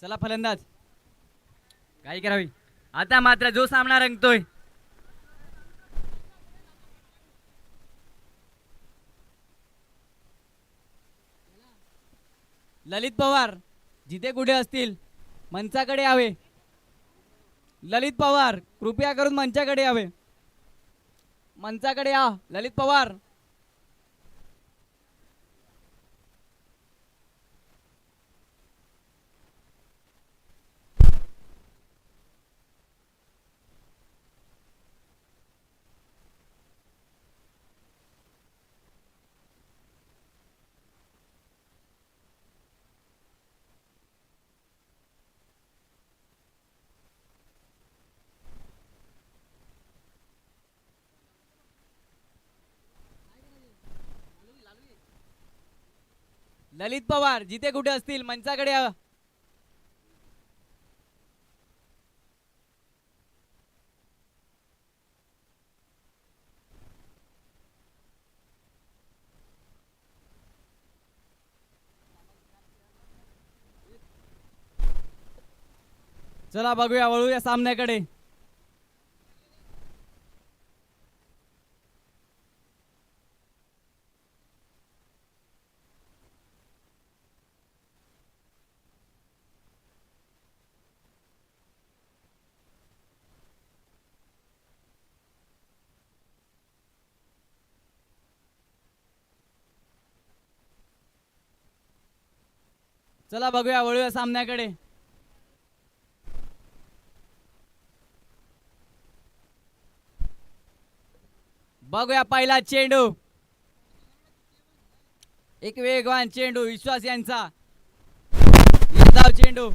चला फलंदाज काय करावी आता मात्र जो सामना रंगतोय ललित पवार जिथे कुठे असतील मंचाकडे यावे. ललित पवार कृपया करून मंचाकडे यावे. मंचाकडे या ललित पवार. ललित पवार जिथे कुठे असतील मंचाकडे या. चला बघूया वळूया सामन्याकडे. चला बघूया वळूया सामन्याकडे. बघूया पहिला चेंडू. एक वेगवान चेंडू विश्वास यांचा. धाव चेंडू.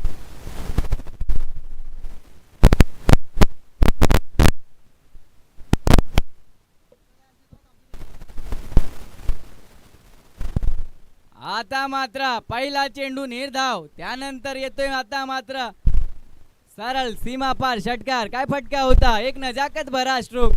आता मात्र पहिला चेंडू निर्धाव. त्यानंतर येतोय आता मात्र सरळ सीमा पार षटकार. काय फटका होता. एक नजाकत भरा स्ट्रोक.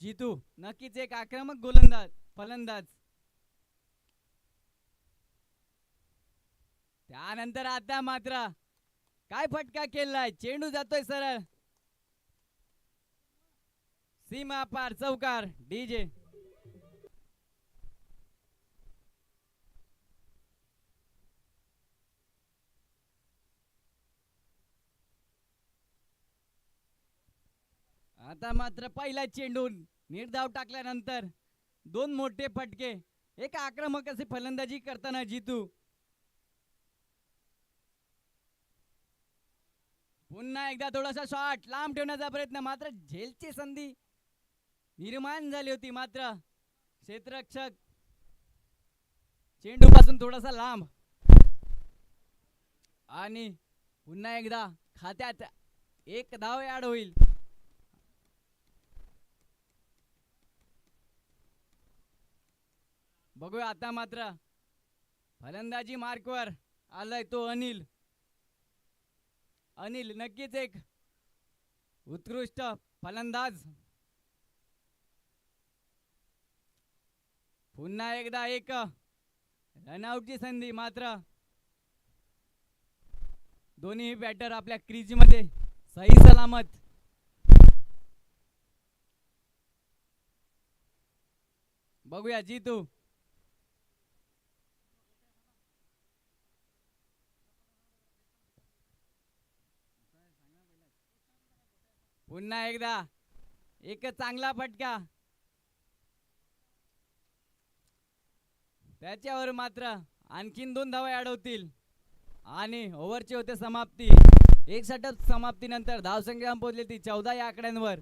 जीतू नक्कीच एक आक्रमक गोलंदाज फलंदाज. त्यानंतर आता मात्र काय फटका केलाय. चेंडू जातोय सरळ सीमा पार चौकार. डीजे आता मात्र पहिला चेंडू निर्धाव टाकल्यानंतर दोन मोठे फटके. एक आक्रमक असे फलंदाजी करताना जीतू. पुन्हा एकदा थोडासा शॉट लांब ठेवण्याचा प्रयत्न. मात्र झेलची संधी निर्माण झाली होती. मात्र क्षेत्ररक्षक चेंडू पासून थोडासा लांब. आणि पुन्हा एकदा खात्यात एक धाव ऍड होईल. बघूया आता मात्र फलंदाजी मार्कवर आलाय तो अनिल. अनिल नक्कीच एक उत्कृष्ट फलंदाज. पुन्हा एकदा एक रनआउटची संधी. मात्र दोन्ही बॅटर आपल्या क्रीज मध्ये सही सलामत. बघूया जीतू. पुन्हा एकदा एक चांगला फटका. त्याच्यावर मात्र आणखीन दोन धावा ऍड होतील आणि ओव्हरची होते समाप्ती. एक षटक समाप्तीनंतर धावसंख्या पोहोचली ती 14 या आकड्यांवर.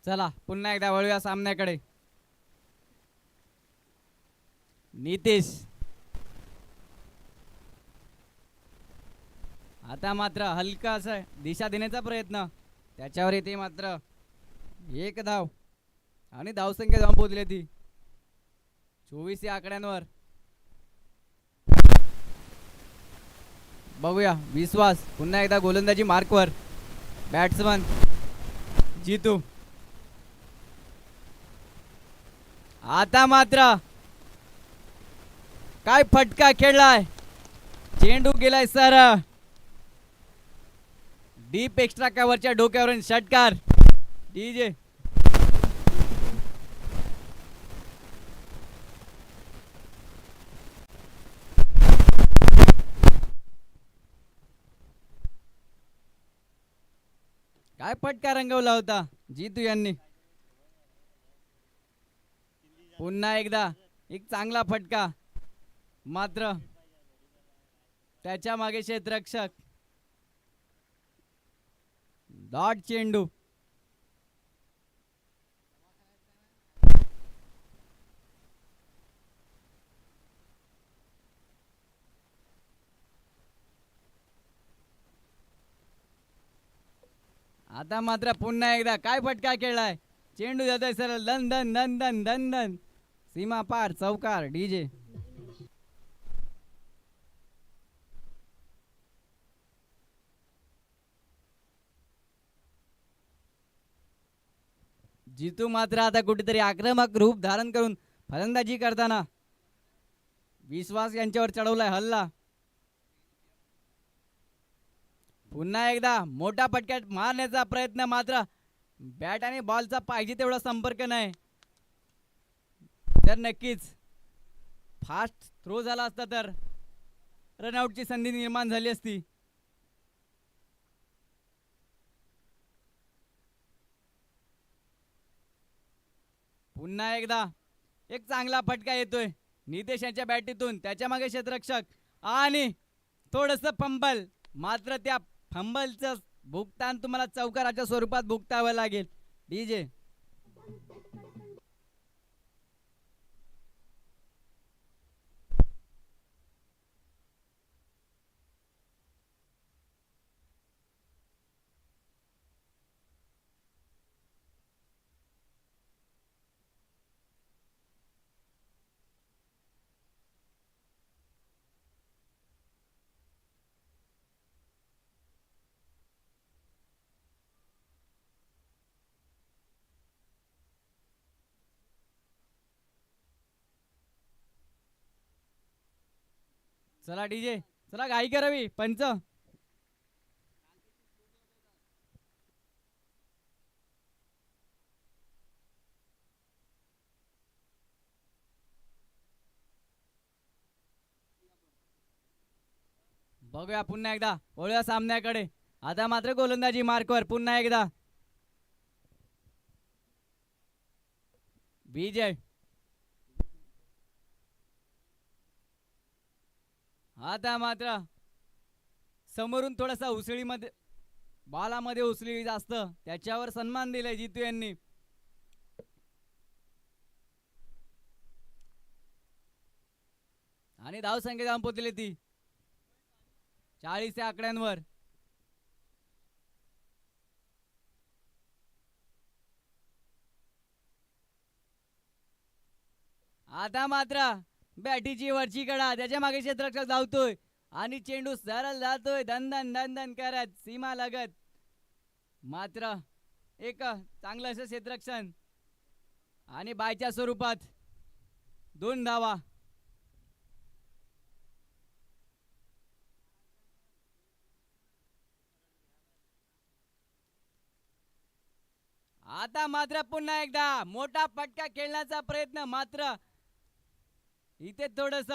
चला पुन्हा एकदा वळूया सामन्याकडे. नितेश आता मात्र हलका असं दिशा देण्याचा प्रयत्न, त्याच्यावर येते मात्र एक धाव आणि धावसंख्या जाऊन पोहोचली ती 24 या आकड्यांवर. बघूया विश्वास पुन्हा एकदा गोलंदाजी मार्कवर. बॅट्समन जितू आता मात्र काय फटका खेळलाय, चेंडू गेलाय सर डीप एक्स्ट्रा कव्हरच्या डोक्यावरून षटकार. डीजे काय फटका रंगवला होता जीतू यांनी. पुन्हा एकदा एक चांगला फटका, मात्र त्याच्या मागे क्षेत्ररक्षक. डॉट चेंडू आता मात्र पुन्हा एकदा काय फटका खेळलाय, चेंडू जातोय सरळ दन दन दन दन दन दन सीमा पार चौकार. डीजे जितू मात्र आता कुठेतरी आक्रमक रूप धारण करून फलंदाजी करताना विश्वास यांच्यावर चढवलाय हल्ला. पुन्हा एकदा मोठा फटका मारण्याचा प्रयत्न, मात्र बॅट आणि बॉलचा पाहिजे तेवढा संपर्क नाही, तर नक्कीच फास्ट थ्रो झाला असता तर रनआउटची संधी निर्माण झाली असती. पुन्हा एकदा एक चांगला फटका येतोय नितेश यांच्या बॅटीतून, त्याच्या मागे क्षेत्ररक्षक आणि थोडस फंबल, मात्र त्या फंबलचं भुगतान तुम्हाला चौकाराच्या स्वरूपात भुगतावं लागेल. डीजे चला डीजे चला घाई करावी पंच. बघूया पुन्हा एकदा वळूया सामन्याकडे. आता मात्र गोलंदाजी मार्कवर पुन्हा एकदा विजय. आता मात्र समोरून थोडासा उसळीमध्ये बालामध्ये उसळी जास्त, त्याच्यावर सन्मान दिलाय जितू यांनी. आणि धाव संख्या जाऊन पोहोचली ती 40 या आकड्यांवर. आता मात्र बॅटीची वरची कडा, त्याच्या मागे क्षेत्ररक्षक धावतोय आणि चेंडू सरळ जातोय दन दन करत सीमा लगत, मात्र एक चांगलं असं क्षेत्ररक्षण आणि बायच्या स्वरूपात 2 धावा. आता मात्र पुन्हा एकदा मोठा फटका खेळण्याचा प्रयत्न, मात्र इथे थोडस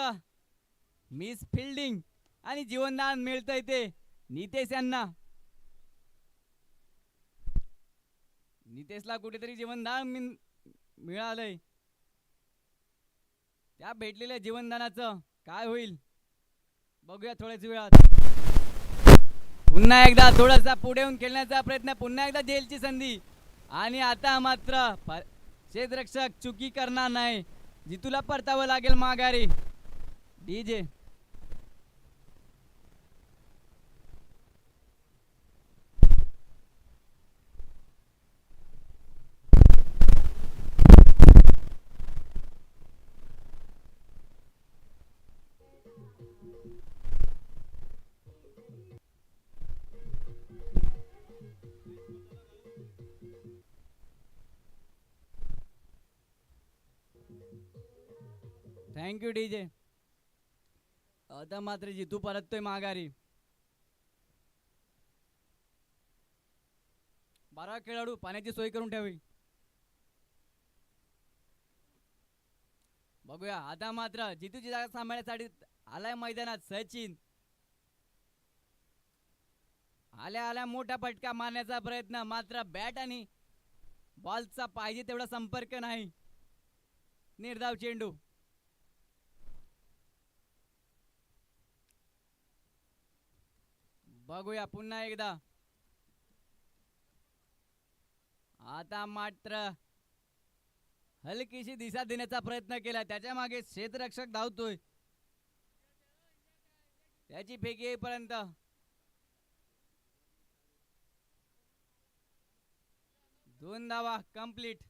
मिस फिल्डिंग आणि जीवनदान मिळतंय ते नितेश यांना. नितेशला कुठेतरी जीवनदान मिळालंय, त्या भेटलेल्या जीवनदानाचं काय होईल बघूया थोड्याच वेळात. पुन्हा एकदा थोडासा पुढे येऊन खेळण्याचा प्रयत्न, पुन्हा एकदा जेलची संधी, आणि आता मात्र क्षेत्ररक्षक चुकी करणार नाही. जितूला परतावं लागेल माघारी. DJ thank you DJ. आता मात्र जितू परततोय माघारी. 12 खेळाडू पाण्याची सोय करून ठेवी. बघूया आता मात्र जितूची जागा सांभाळण्यासाठी आलाय मैदानात सचिन. आल्या आल्या मोठा फटका मारण्याचा प्रयत्न, मात्र बॅट आणि बॉलचा पाहिजे तेवढा संपर्क नाही. निर्धाव चेंडू. बघूया पुन्हा एकदा. आता मात्र हलकीशी दिशा देण्याचा प्रयत्न केला, त्याच्या मागे क्षेत्ररक्षक धावतोय. त्याची फेकी येईपर्यंत 2 धावा कंप्लीट.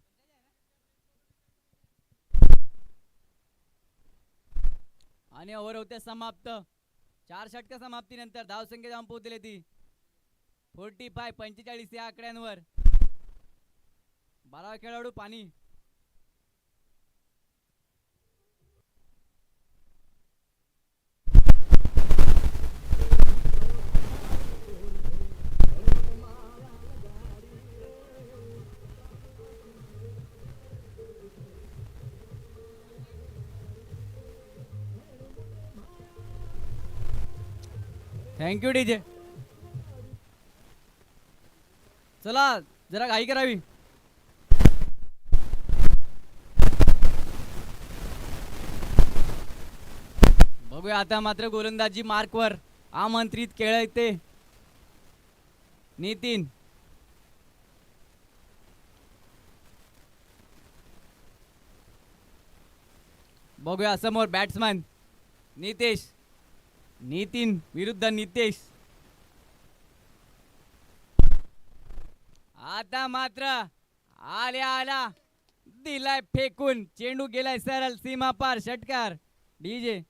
आणि ओव्हर होते समाप्त. 4 षटका समाप्तीनंतर धावसंख्या जाऊन पोहोचली ती 45 या आकड्यांवर. 12 खेळाडू पाणी. Thank you DJ. चला जरा घाई करावी. बघूया आता मात्र गोलंदाजी मार्कवर आमंत्रित खेळते नितीन. बघूया समोर बॅट्समॅन नितेश. नितीन विरुद्ध नितेश. आता मात्र आल्या आला दिलाय फेकून, चेंडू गेलाय सरळ सीमा पार. षटकार डीजे.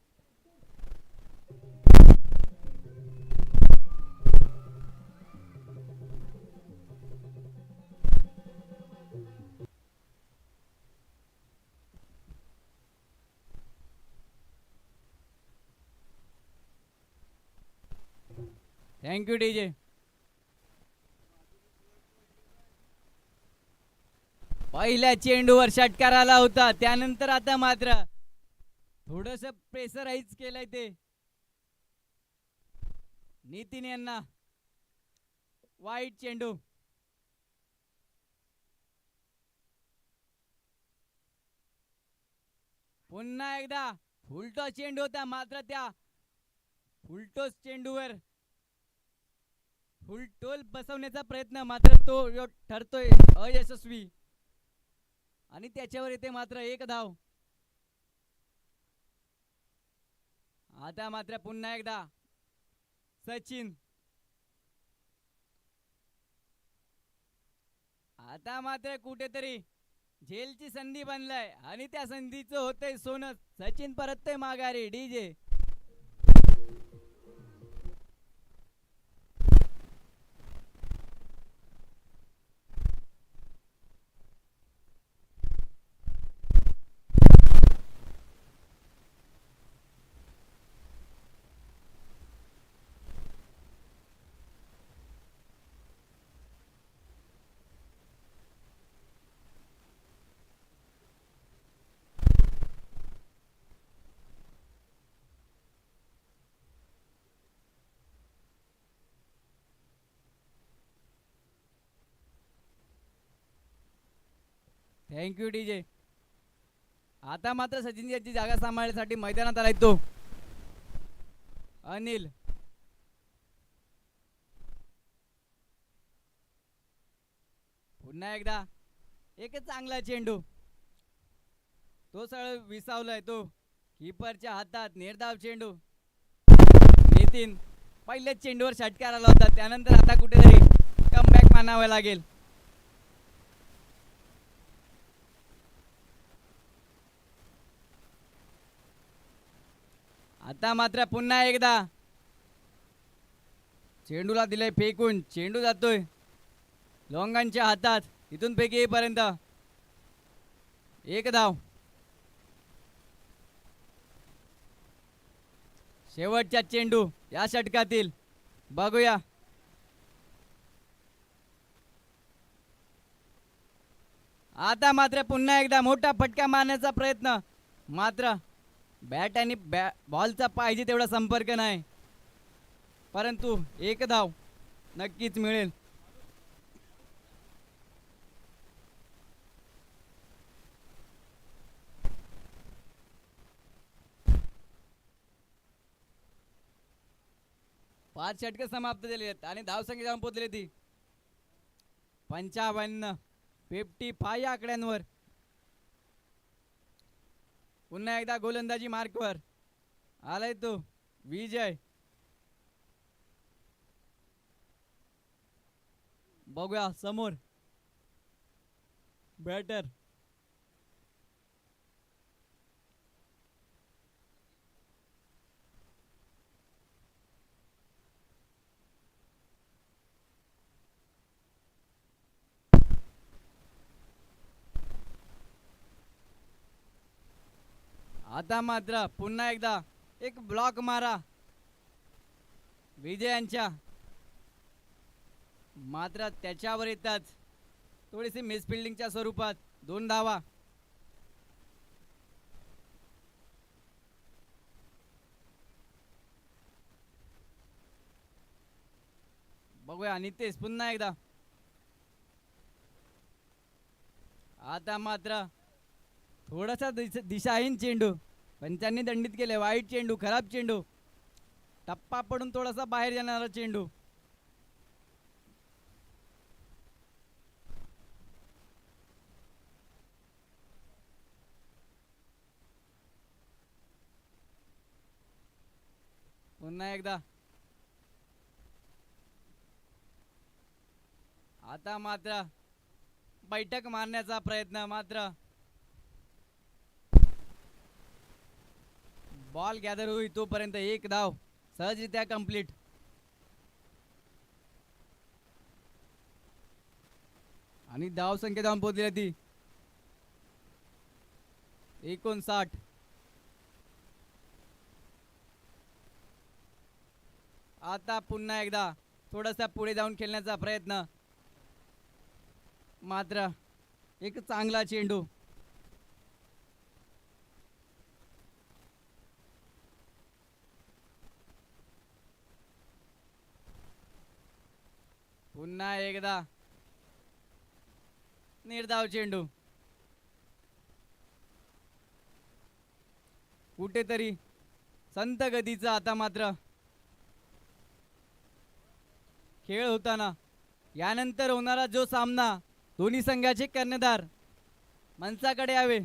Thank you DJ. पहिल्या चेंडूवर षटकार आला होता, त्यानंतर आता मात्र थोडस प्रेशराईज केलंय ते नितीन यांना. वाईट चेंडू. पुन्हा एकदा फुलटॉस चेंडू होता, मात्र त्या फुलटॉस चेंडूवर फुलटोल बसवण्याचा प्रयत्न, मात्र तो ठरतोय अयशस्वी. आणि त्याच्यावर येते मात्र 1 धाव. आता मात्र पुन्हा एकदा सचिन. आता मात्र कुठेतरी झेलची संधी बनलाय आणि त्या संधीचं होतंय सोनं. सचिन परततोय माघारी. डीजे. Thank you DJ. आता मात्र सचिन यांची जागा सांभाळण्यासाठी मैदानात आलाय तो अनिल. पुन्हा एकदा एक चांगला चेंडू, तो सरळ विसावलाय तो कीपरच्या हातात. निर्धाव चेंडू. नितीन पहिल्याच चेंडूवर षटकार आला होता, त्यानंतर आता कुठेतरी कमबॅक मानावं लागेल. आता मात्र पुन्हा एकदा चेंडूला दिलंय फेकून. चेंडू जातोय लोंगांच्या हातात. इथून फेक येईपर्यंत एक धाव. शेवटचा चेंडू या षटकातील. बघूया. आता मात्र पुन्हा एकदा मोठा फटका मारण्याचा प्रयत्न, मात्र बॅट आणि बॉलचा पाहिजे तेवढा संपर्क नाही, परंतु एक धाव नक्कीच मिळेल. पाच षटके समाप्त झाली आहेत आणि धावसंख्या जाऊन पोहोचली ती 55. 55 या आकड्यांवर. पुन्हा एकदा गोलंदाजी मार्कवर आलाय तो विजय. बघूया समोर बॅटर. आता मात्र पुन्हा एकदा एक ब्लॉक मारा विजयांच्या, मात्र त्याच्यावर येतात थोडीशी मिसफिल्डिंगच्या स्वरूपात 2 धावा. बघूया नितेश पुन्हा एकदा. आता मात्र थोडासा दिशाहीन चेंडू, पण त्यांनी दंडित केले. वाईट चेंडू, खराब चेंडू, टप्पा पडून थोडासा बाहेर जाणारा चेंडू. पुन्हा एकदा. आता मात्र बैठक मारण्याचा प्रयत्न, मात्र बॉल गॅदर होई तोपर्यंत एक धाव सहजरित्या कंप्लीट. आणि धाव संख्या जाऊन पोहोचली ती 59. आता पुन्हा एकदा थोडासा पुढे जाऊन खेळण्याचा प्रयत्न, मात्र एक चांगला चेंडू. पुन्हा एकदा निर्धाव चेंडू. कुठेतरी संत गतीचा आता मात्र खेळ होताना. यानंतर होणारा जो सामना, दोन्ही संघाचे कर्णधार मंचाकडे यावे.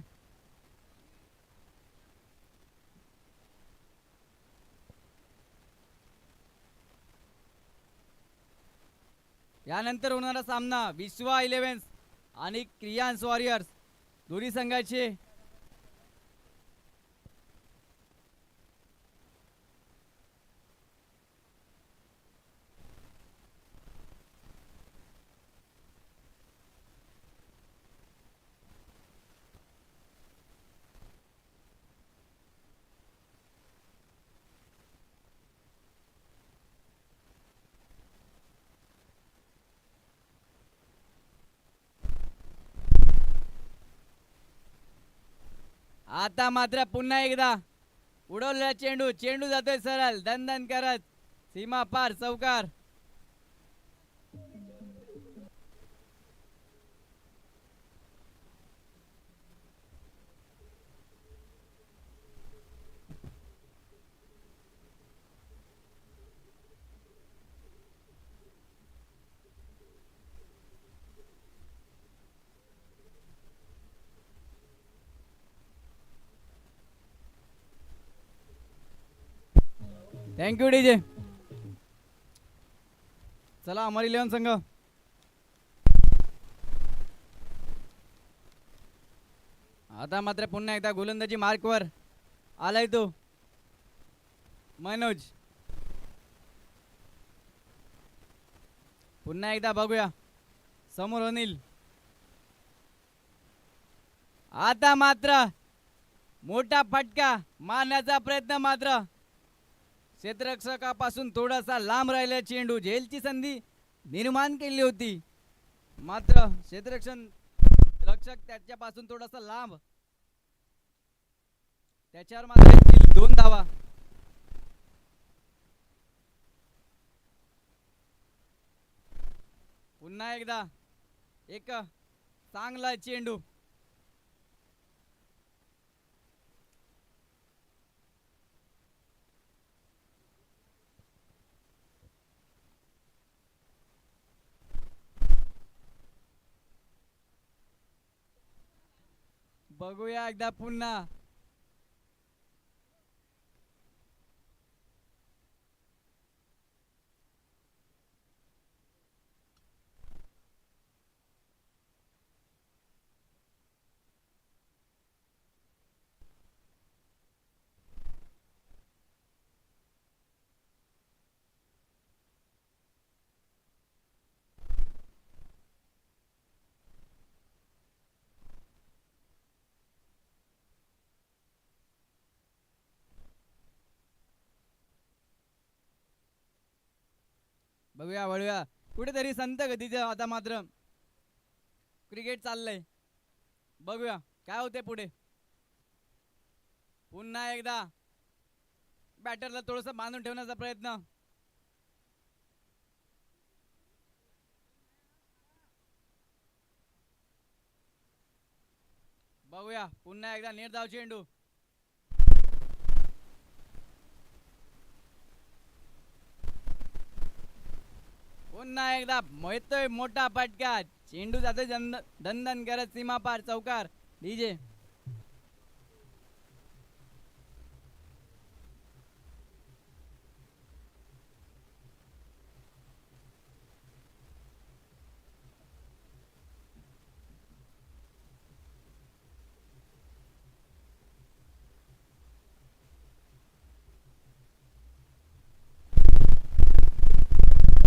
यानंतर होणारा सामना विश्वा 11 आणि क्रियांस वॉरियर्स, दोन्ही संघाचे आता मात्र पुन्हा एकदा उडवलेला चेंडू. चेंडू जातोय सरळ दणदण करत सीमा पार चौकार. Thank you DJ. चला अमर 11 संघ. आता मात्र पुन्हा एकदा गोलंदाजी मार्कवर आलाय तो मनोज. पुन्हा एकदा बघूया समोर अनिल. आता मात्र मोठा फटका मारण्याचा प्रयत्न मात्र क्षेत्ररक्षकापासून थोडासा लांब राहिला चेंडू. झेलची संधी निर्माण केली होती मात्र रक्षक त्याच्यापासून थोडासा लांब. त्याच्यावर मात्र 2 धावा. पुन्हा एकदा एक चांगला चेंडू. बघूया एकदा पुन्हा. बघूया वळूया कुठेतरी संत गतीचं आता मात्र क्रिकेट चाललंय. बघूया काय होते पुढे. पुन्हा एकदा बॅटरला थोडस बांधून ठेवण्याचा प्रयत्न. बघूया पुन्हा एकदा निर्धाव चेंडू. पुन्हा एकदा मोहतोय मोठा फटका. चेंडू जातोय दणदण करत सीमा पार चौकार. DJ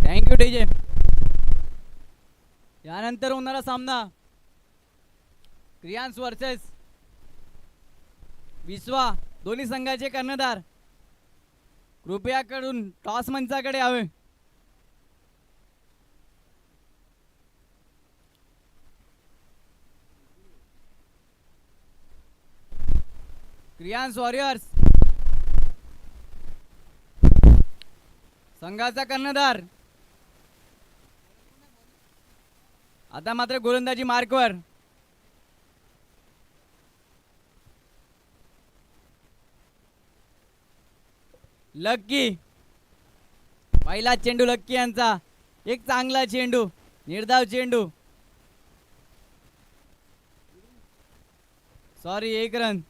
thank you DJ. यानंतर होणारा सामना क्रियांस वर्सेस विश्वा. दोन्ही संघाचे कर्णधार कृपया कडून टॉस मंचाकडे यावे. क्रियांस वॉरियर्स संघाचा कर्णधार आता मात्र गोलंदाजी मार्कवर. लक्की. पहिला चेंडू लक्की यांचा. एक चांगला चेंडू निर्धाव चेंडू. Sorry 1 run.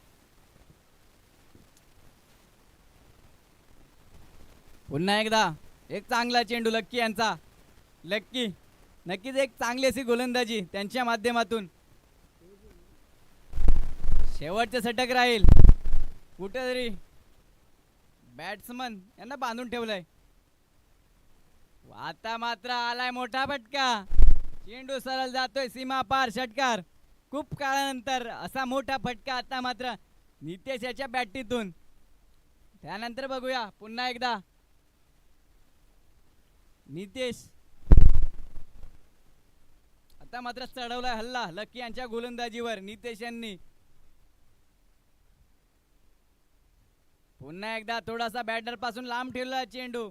पुन्हा एकदा एक चांगला चेंडू लक्की यांचा. लक्की नक्कीच एक चांगली अशी गोलंदाजी त्यांच्या माध्यमातून. शेवटचे षटक राहील. कुठेतरी बॅट्समन यांना बांधून ठेवलंय. आता मात्र आलाय मोठा फटका. चेंडू सरळ जातोय सीमा पार षटकार. खूप काळानंतर असा मोठा फटका आता मात्र नितेश याच्या बॅटीतून. त्यानंतर बघूया पुन्हा एकदा नितेश. आता मात्र चढवलाय हल्ला लक्की यांच्या गोलंदाजीवर नितेश यांनी. पुन्हा एकदा थोडासा बॅटर पासून लांब ठेवला चेंडू.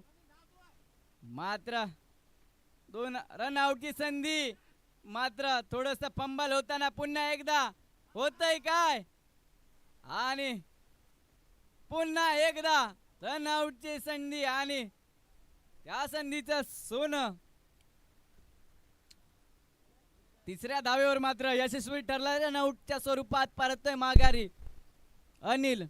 मात्र 2 रन आउटची संधी. मात्र थोडस फंबल होताना पुन्हा एकदा होतय काय. आणि पुन्हा एकदा रन आउटची संधी आणि त्या संधीचं सोनं. तिसऱ्या धावेवर मात्र यशस्वी ठरला. रन आउटच्या स्वरूपात परततोय माघारी अनिल.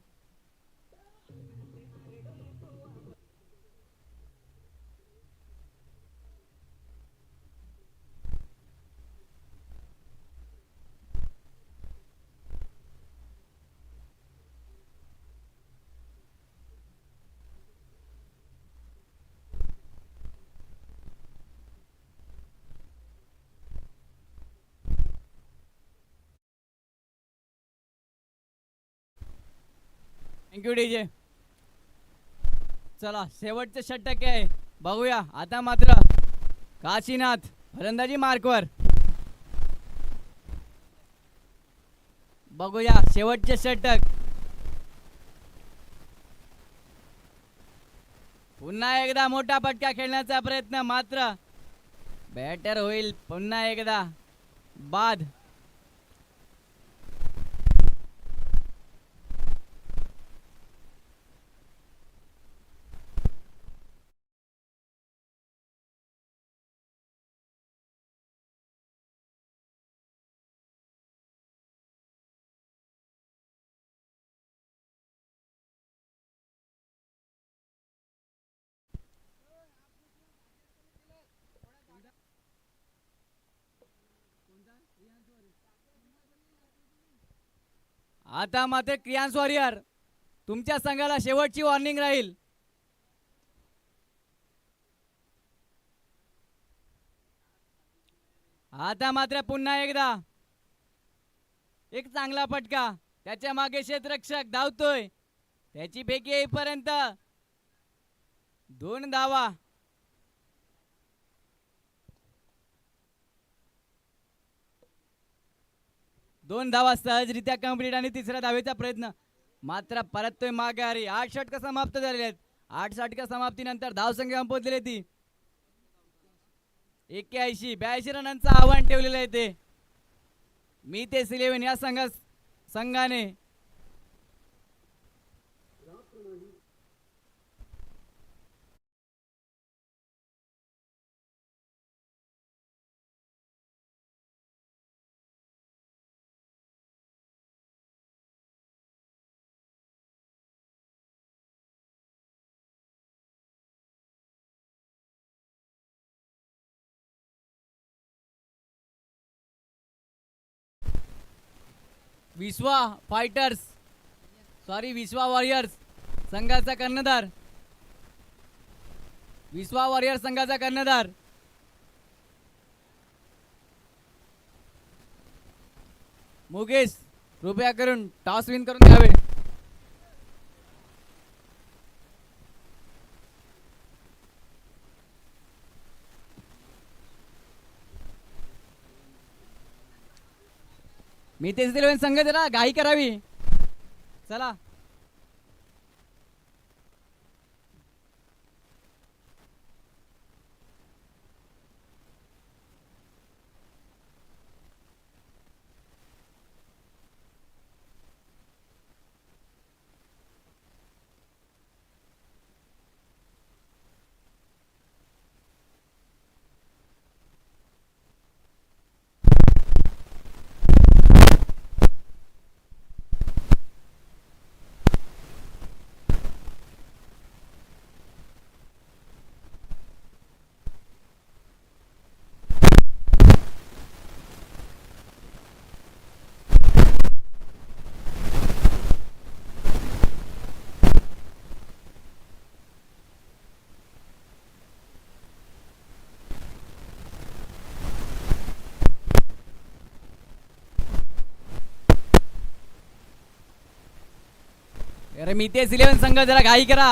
Thank you DJ. चला शेवटचे षटक आहे, बघूया आता मात्र काशीनाथ फलंदाजी मार्कवर. बघूया शेवटचे षटक. पुन्हा एकदा मोठा फटका खेळण्याचा प्रयत्न, मात्र बॅटर होईल पुन्हा एकदा बाद. आता मात्र क्रियांस वॉरियर, तुमच्या संघाला शेवटची वॉर्निंग राहील. आता मात्र पुन्हा एकदा एक चांगला फटका, त्याच्या मागे क्षेत्ररक्षक धावतोय, त्याची फेकी येईपर्यंत 2 धावा. दोन धावा सहजरित्या कंप्लीट आणि तिसऱ्या धावेचा प्रयत्न, मात्र परततोय माघारी. 8 षटक समाप्त झालेले आहेत. 8 षटक समाप्तीनंतर धावसंख्या संपवलेली ती 81-82 रनांचं आव्हान ठेवलेलं आहे ते मी ते 11 या संघाने. विश्वा वॉरियर्स संघाचा कर्णधार, विश्वा वॉरियर्स संघाचा कर्णधार मुकेश, कृपया करून टॉस विन करून द्यावे. मी तेच दिले संघ जरा घाई करावी. चला अरे मी तेच 11 संघ जरा घाई करा.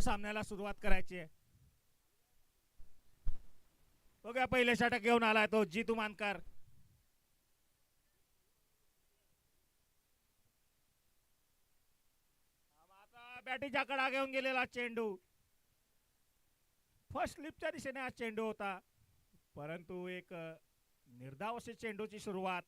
सामन्याला सुरुवात करायची आहे. बघूया पहिले षटक घेऊन आलाय तो जितू मानकर. आता बॅटीच्या कडा घेऊन गेलेला चेंडू. फर्स्ट स्लिपच्या दिशेने हा चेंडू होता, परंतु एक निर्धाव अशी चेंडूची सुरुवात.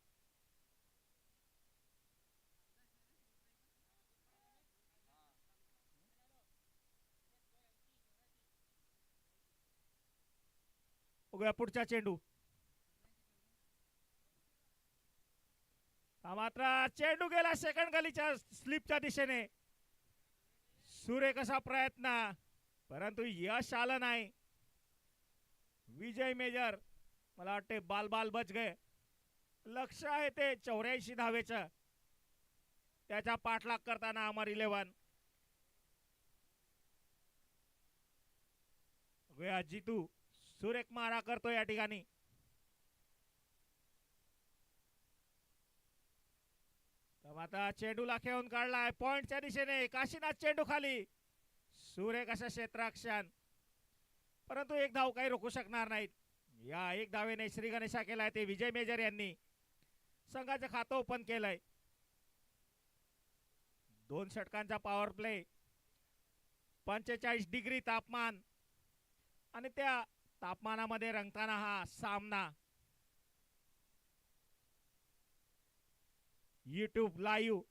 बघूया पुढचा चेंडू. मात्र चेंडू गेला सेकंड गलीच्या स्लिपच्या दिशेने. सुरेख असा प्रयत्न, परंतु यश आलं नाही. विजय मेजर मला वाटते बाल बाल बच गए. लक्ष आहे ते 84 धावेचं. त्याचा पाठलाग करताना अमर 11. जितू सुरेख मारा करतो या ठिकाणी. आता चेंडूला खेळून काढलाय पॉइंटच्या दिशेने. काशीनाथ चेंडू खाली. सुरेख असं क्षेत्ररक्षण, परंतु एक धाव काही रोखू शकणार नाहीत. या एक धावेने श्री गणेशा केलाय ते विजय मेजर यांनी संघाचं खातं ओपन केलंय. 2 षटकांचा पॉवर प्ले. 45 डिग्री तापमान आणि त्या तापमानामध्ये रंगताना हा सामना. YouTube live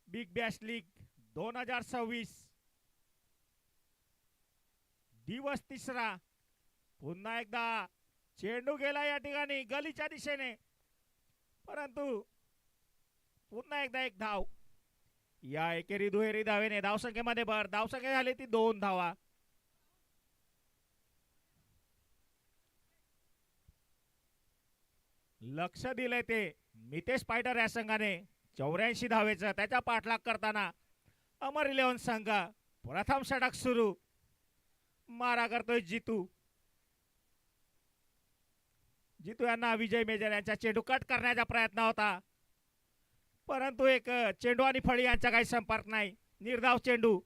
big Bash league 2026 दिवस 3रा. पुन्हा एकदा चेंडू गेला या ठिकाणी गलीच्या दिशेने, परंतु पुन्हा एकदा एक धाव. या एकेरी दुहेरी धावेने धावसंख्येमध्ये भर. धावसंख्या झाली ती 2 धावा. लक्ष दिलंय ते मितेश पायटर या संघाने 84 धावेचं. त्याचा पाठलाग करताना अमर 11 संघ. प्रथम षटक सुरू. मारा करतोय जितू. जितू यांना विजय मेजर यांचा चेंडू कट करण्याचा प्रयत्न होता, परंतु एक चेंडू आणि फळी यांचा काही संपर्क नाही. निर्धाव चेंडू.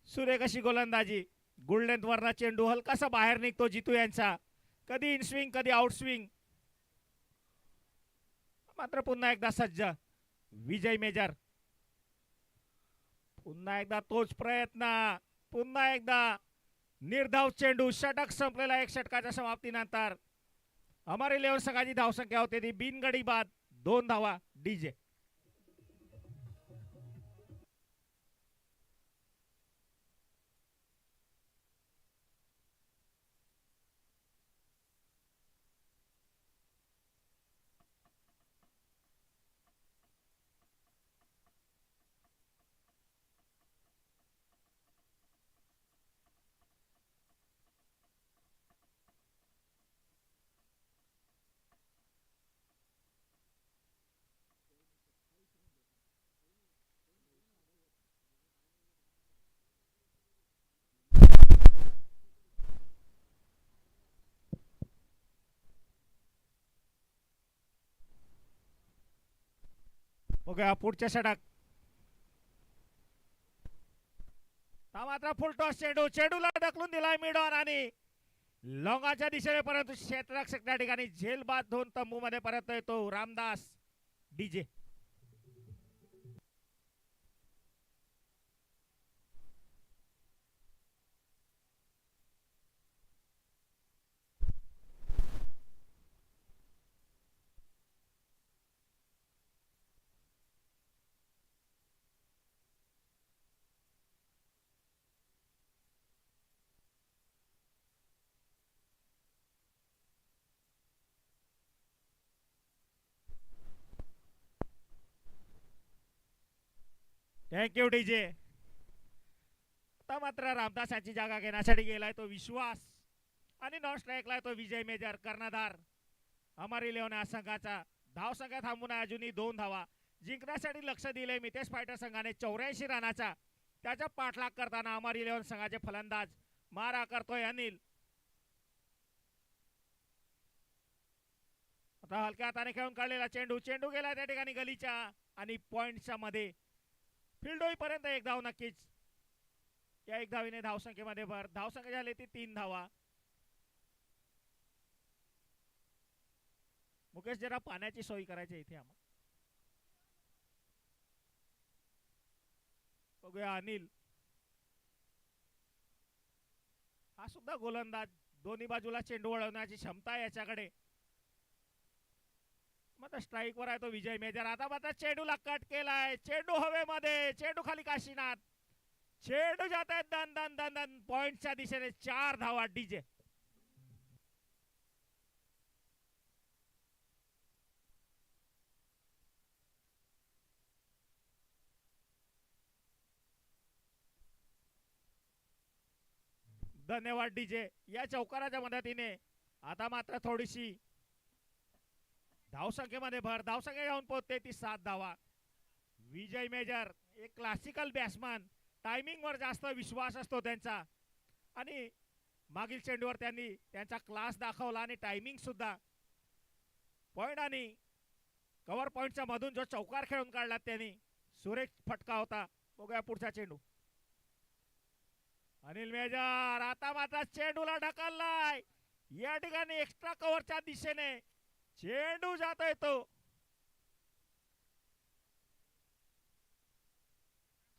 सुरेख अशी गोलंदाजी. गुड लेंथ वरना चेंडू हलकासा बाहेर निघतो जितू यांचा. कधी इन स्विंग कधी आउट स्विंग. मात्र पुन्हा एकदा सज्ज विजय मेजर. पुन्हा एकदा तोच प्रयत्न. पुन्हा एकदा निर्धाव चेंडू. षटक संपलेला. 1 षटकाच्या समाप्तीनंतर अमर 11 संघाची धावसंख्या होते ती बिनगडी बाद 2 धावा. डीजे बघूया पुढच्या षटक. मात्र फुलटॉस चेंडू. चेंडूला ढकलून दिलाय मिडॉन आणि लॉंगाच्या दिशेने, परंतु क्षेत्ररक्षक त्या ठिकाणी झेल बाद होऊन तंबू मध्ये परत येतो रामदास. DJ thank you DJ. आता मात्र रामदास यांची जागा घेण्यासाठी गेलाय तो विश्वास आणि नॉन स्ट्राईकला तो विजय मेजर. कर्णधार अमर 11 या संघाचा. धावसंख्या थांबून अजूनही 2 धावा. जिंकण्यासाठी लक्ष दिले मितेश फायटर संघाने 84 रनाचा. त्याचा पाठलाग करताना अमर 11 संघाचे फलंदाज मारा करतोय अनिल. आता हलक्या हाताने खेळून काढलेला चेंडू. चेंडू गेला त्या ठिकाणी गलीच्या आणि पॉइंटच्या मध्ये. फील्ड होईपर्यंत एक धाव नक्कीच. या एक धावीने धावसंख्येमध्ये भर. धावसंख्या झाली ती 3 धावा. मुकेश जरा पाण्याची सोय करायची इथे आम्हाला. बघूया अनिल, हा सुद्धा गोलंदाज, दोन्ही बाजूला चेंडू वळवण्याची क्षमता आहे याच्याकडे. मग स्ट्राईक वर आहे तो विजय मेजर. आता मात्र चेंडूला कट केलाय, चेंडू हवेमध्ये, चेंडू खाली काशीनाथ, चेंडू जात आहे दन दन दन दन पॉइंटच्या दिशेने. 4 धावा डीजे. धन्यवाद डीजे. या चौकाराच्या मदतीने आता मात्र थोडीशी धावसंख्येमध्ये भर. धावसंख्या जाऊन पोहोचते ती 7 धावा. विजय मेजर एक क्लासिकल बॅट्समन, टायमिंग वर जास्त विश्वास असतो त्यांचा आणि मागील चेंडूवर त्यांनी त्यांचा क्लास दाखवला आणि टायमिंग सुद्धा. पॉइंट आणि कव्हर पॉइंटच्या मधून जो चौकार खेळून काढला त्यांनी, सुरेख फटका होता. बघूया पुढचा चेंडू. अनिल मेजर आता मात्र चेंडूला ढकललाय, या ठिकाणी एक्स्ट्रा कव्हरच्या दिशेने चेंडू जातोय तो.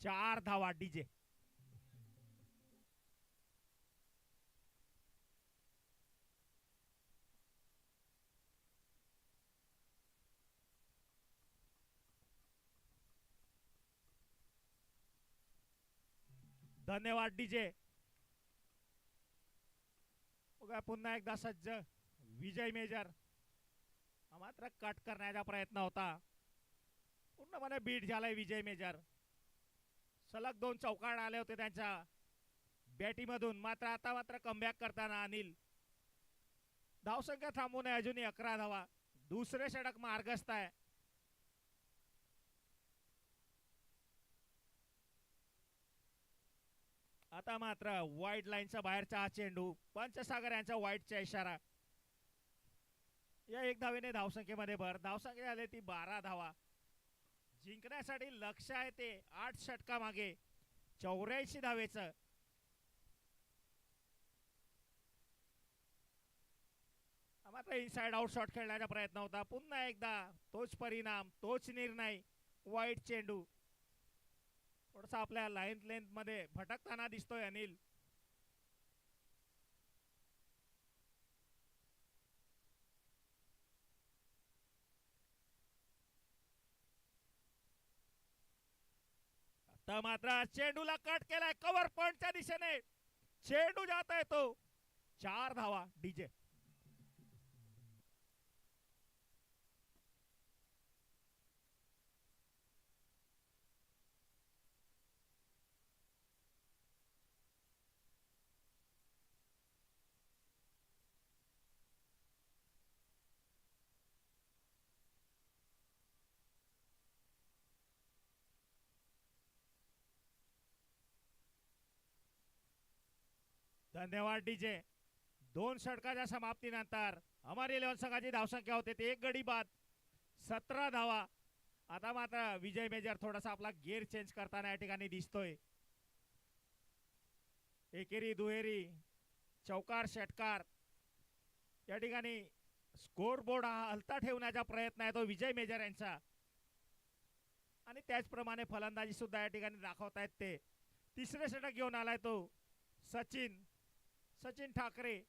4 धावा डीजे. धन्यवाद डीजे. बघा पुन्हा एकदा सज्ज विजय मेजर. मात्र कट करण्याचा प्रयत्न होता, पूर्णपणे बीट झालाय विजय मेजर. सलग 2 चौकार आले होते त्यांच्या बॅटीमधून. मात्र आता मात्र कमबॅक करताना अनिल. धावसंख्या थांबू नये, अजूनही 11 धावा. दुसरे षटक मार्गस्थ आहे. आता मात्र वाईट लाईनच्या बाहेरचा हा चेंडू, पंचसागर यांच्या वाईटचा इशारा. या एक धावेने धावसंख्येमध्ये भर. धावसंख्या झाली ती 12 धावा. जिंकण्यासाठी लक्ष आहे ते 8 षटका मागे 84 धावेचं. मात्र इनसाइड आउट शॉट खेळण्याचा प्रयत्न होता. पुन्हा एकदा तोच परिणाम, तोच निर्णय. वाईट चेंडू थोडासा आपल्या लाईन लेंथ मध्ये भटकताना दिसतोय अनिल. आता मात्र चेंडूला कट केलाय, कव्हर पॉइंटच्या दिशेने चेंडू जात आहे तो. 4 धावा डीजे. धन्यवाद डीजे. 2 षटकाच्या समाप्तीनंतर अमर 11 संघाची धावसंख्या होते ते 1 गडी बाद, 17 धावा. आता मात्र विजय मेजर थोडासा आपला गिअर चेंज करताना या ठिकाणी दिसतोय. एकेरी दुहेरी चौकार षटकार या ठिकाणी स्कोर बोर्ड हा हलता ठेवण्याचा प्रयत्न आहे तो विजय मेजर यांचा. आणि त्याचप्रमाणे फलंदाजी सुद्धा या ठिकाणी दाखवतायत ते. तिसरे षटक घेऊन आलाय तो सचिन ठाकरे.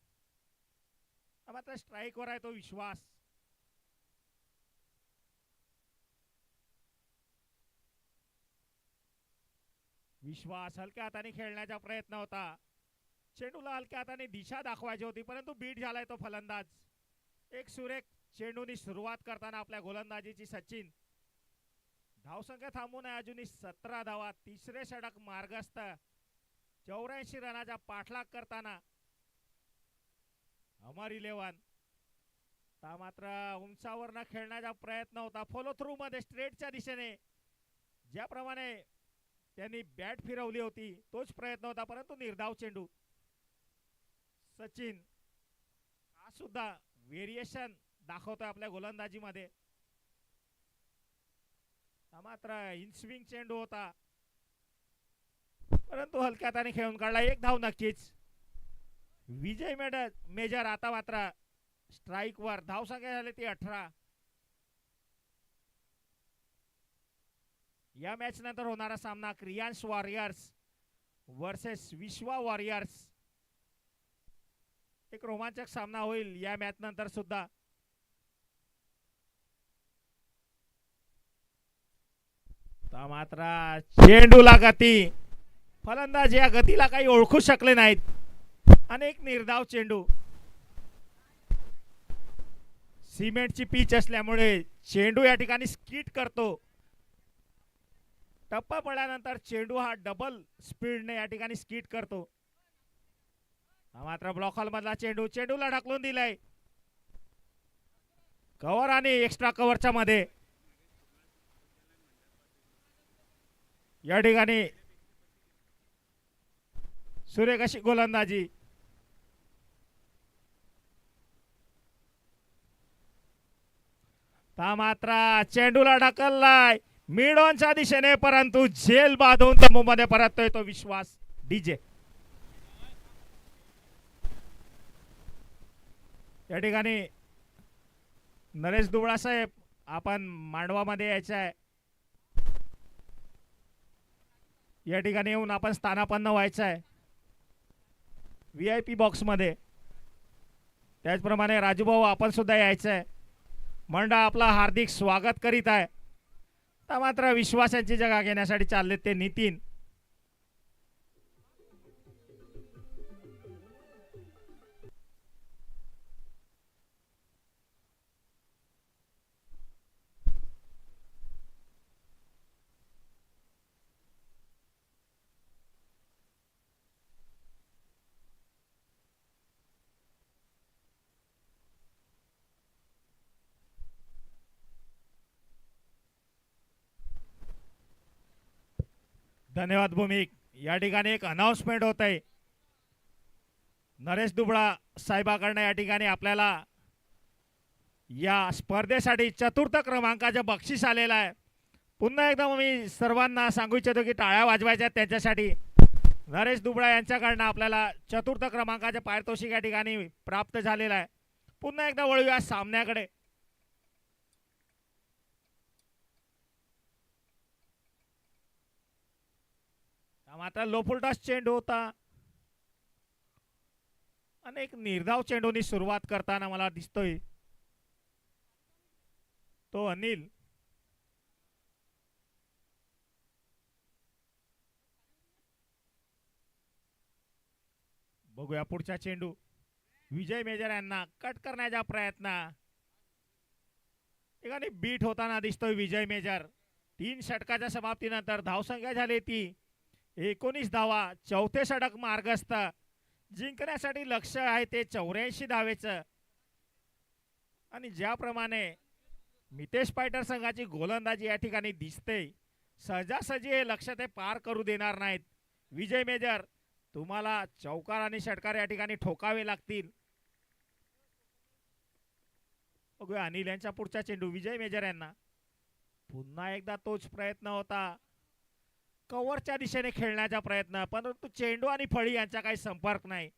मात्र स्ट्राईक वर आहे तो विश्वास. हलक्या हाताने खेळण्याचा प्रयत्न होता. चेंडूला हलक्या हाताने दिशा दाखवायची होती, परंतु बीट झालाय तो फलंदाज. एक सुरेख चेंडूनी सुरुवात करताना आपल्या गोलंदाजीची सचिन. धावसंख्या थांबून आहे अजूनही 17 धावा. तिसरे षटक मार्गस्थ. 84 रनाचा पाठलाग करताना अमर 11. मात्र उंचावरनं खेळण्याचा प्रयत्न होता, फॉलो थ्रू मध्ये स्ट्रेटच्या दिशेने ज्याप्रमाणे त्यांनी बॅट फिरवली होती तोच प्रयत्न होता, परंतु निर्धाव चेंडू. सचिन हा सुद्धा व्हेरिएशन दाखवतोय आपल्या गोलंदाजीमध्ये. मात्र इनस्विंग चेंडू होता. परंतु हलक्या हाताने खेळून काढला, एक धाव नक्कीच. विजय मेजर आता मात्र स्ट्राइक वर. धाव संख्या झाली ती 18. या मॅच नंतर होणारा सामना क्रियांश वॉरियर्स वर्सेस विश्वा वॉरियर्स. एक रोमांचक सामना होईल या मॅच नंतर सुद्धा. मात्र चेंडूला गती, फलंदाज या गतीला काही ओळखू शकले नाहीत. अनेक निर्धाव चेंडू. सिमेंटची पिच असल्यामुळे चेंडू या ठिकाणी स्किट करतो. टप्पा पडल्यानंतर चेंडू हा डबल स्पीडने या ठिकाणी स्किट करतो. मात्र ब्लॉक हॉल मधला चेंडू, चेंडूला ढकलून दिलाय कव्हर आणि एक्स्ट्रा कव्हरच्या मध्ये. या ठिकाणी सुरेख अशी गोलंदाजी. मात्र चेंडूला ढकललाय मिड ऑनच्या दिशेने, परंतु झेल बांधून तंबूमध्ये परततोय तो विश्वास डीजे. या ठिकाणी नरेश दुबळा साहेब, आपण मांडवामध्ये यायचं आहे. या ठिकाणी येऊन आपण स्थानापन्न व्हायचं आहे VIP बॉक्स मध्ये. त्याचप्रमाणे राजूभाऊ आपण सुद्धा यायचं आहे. मंडळ आपला हार्दिक स्वागत करीत आहे. तर मात्र विश्वासाची जागा घेण्यासाठी चालले ते नितीन. धन्यवाद भूमिक. या ठिकाणी एक अनाउन्समेंट होत आहे. नरेश दुबळा साहेबांकडनं या ठिकाणी आपल्याला या स्पर्धेसाठी 4th क्रमांकाचे बक्षीस आलेलं आहे. पुन्हा एकदा मी सर्वांना सांगू इच्छितो की टाळ्या वाजवायच्या त्यांच्यासाठी. नरेश दुबळा यांच्याकडनं आपल्याला 4th क्रमांकाचे पारितोषिक या ठिकाणी प्राप्त झालेलं आहे. पुन्हा एकदा वळूया सामन्याकडे. मात्र लोफुलटास चेंडू होता. अनेक निर्धाव चेंडूनी सुरुवात करताना मला दिसतोय तो अनिल. बघूया पुढचा चेंडू. विजय मेजर यांना कट करण्याचा प्रयत्न. ठिकाणी बीट होताना दिसतोय विजय मेजर. 3 षटकाच्या समाप्तीनंतर धावसंख्या झाली ती 19 धावा. 4थे षटक मार्गस्थ. जिंकण्यासाठी लक्ष्य आहे ते 84 धावेचं. आणि ज्याप्रमाणे मितेश पायटर संघाची गोलंदाजी या ठिकाणी दिसते, सहजासहजी हे लक्ष्य ते पार करू देणार नाहीत. विजय मेजर, तुम्हाला चौकार आणि षटकार या ठिकाणी ठोकावे लागतील. बघूया अनिल यांचा पुढचा चेंडू. विजय मेजर यांना पुन्हा एकदा तोच प्रयत्न होता, कव्हरच्या दिशेने खेळण्याचा प्रयत्न, परंतु चेंडू आणि फळी यांचा काही संपर्क नाही.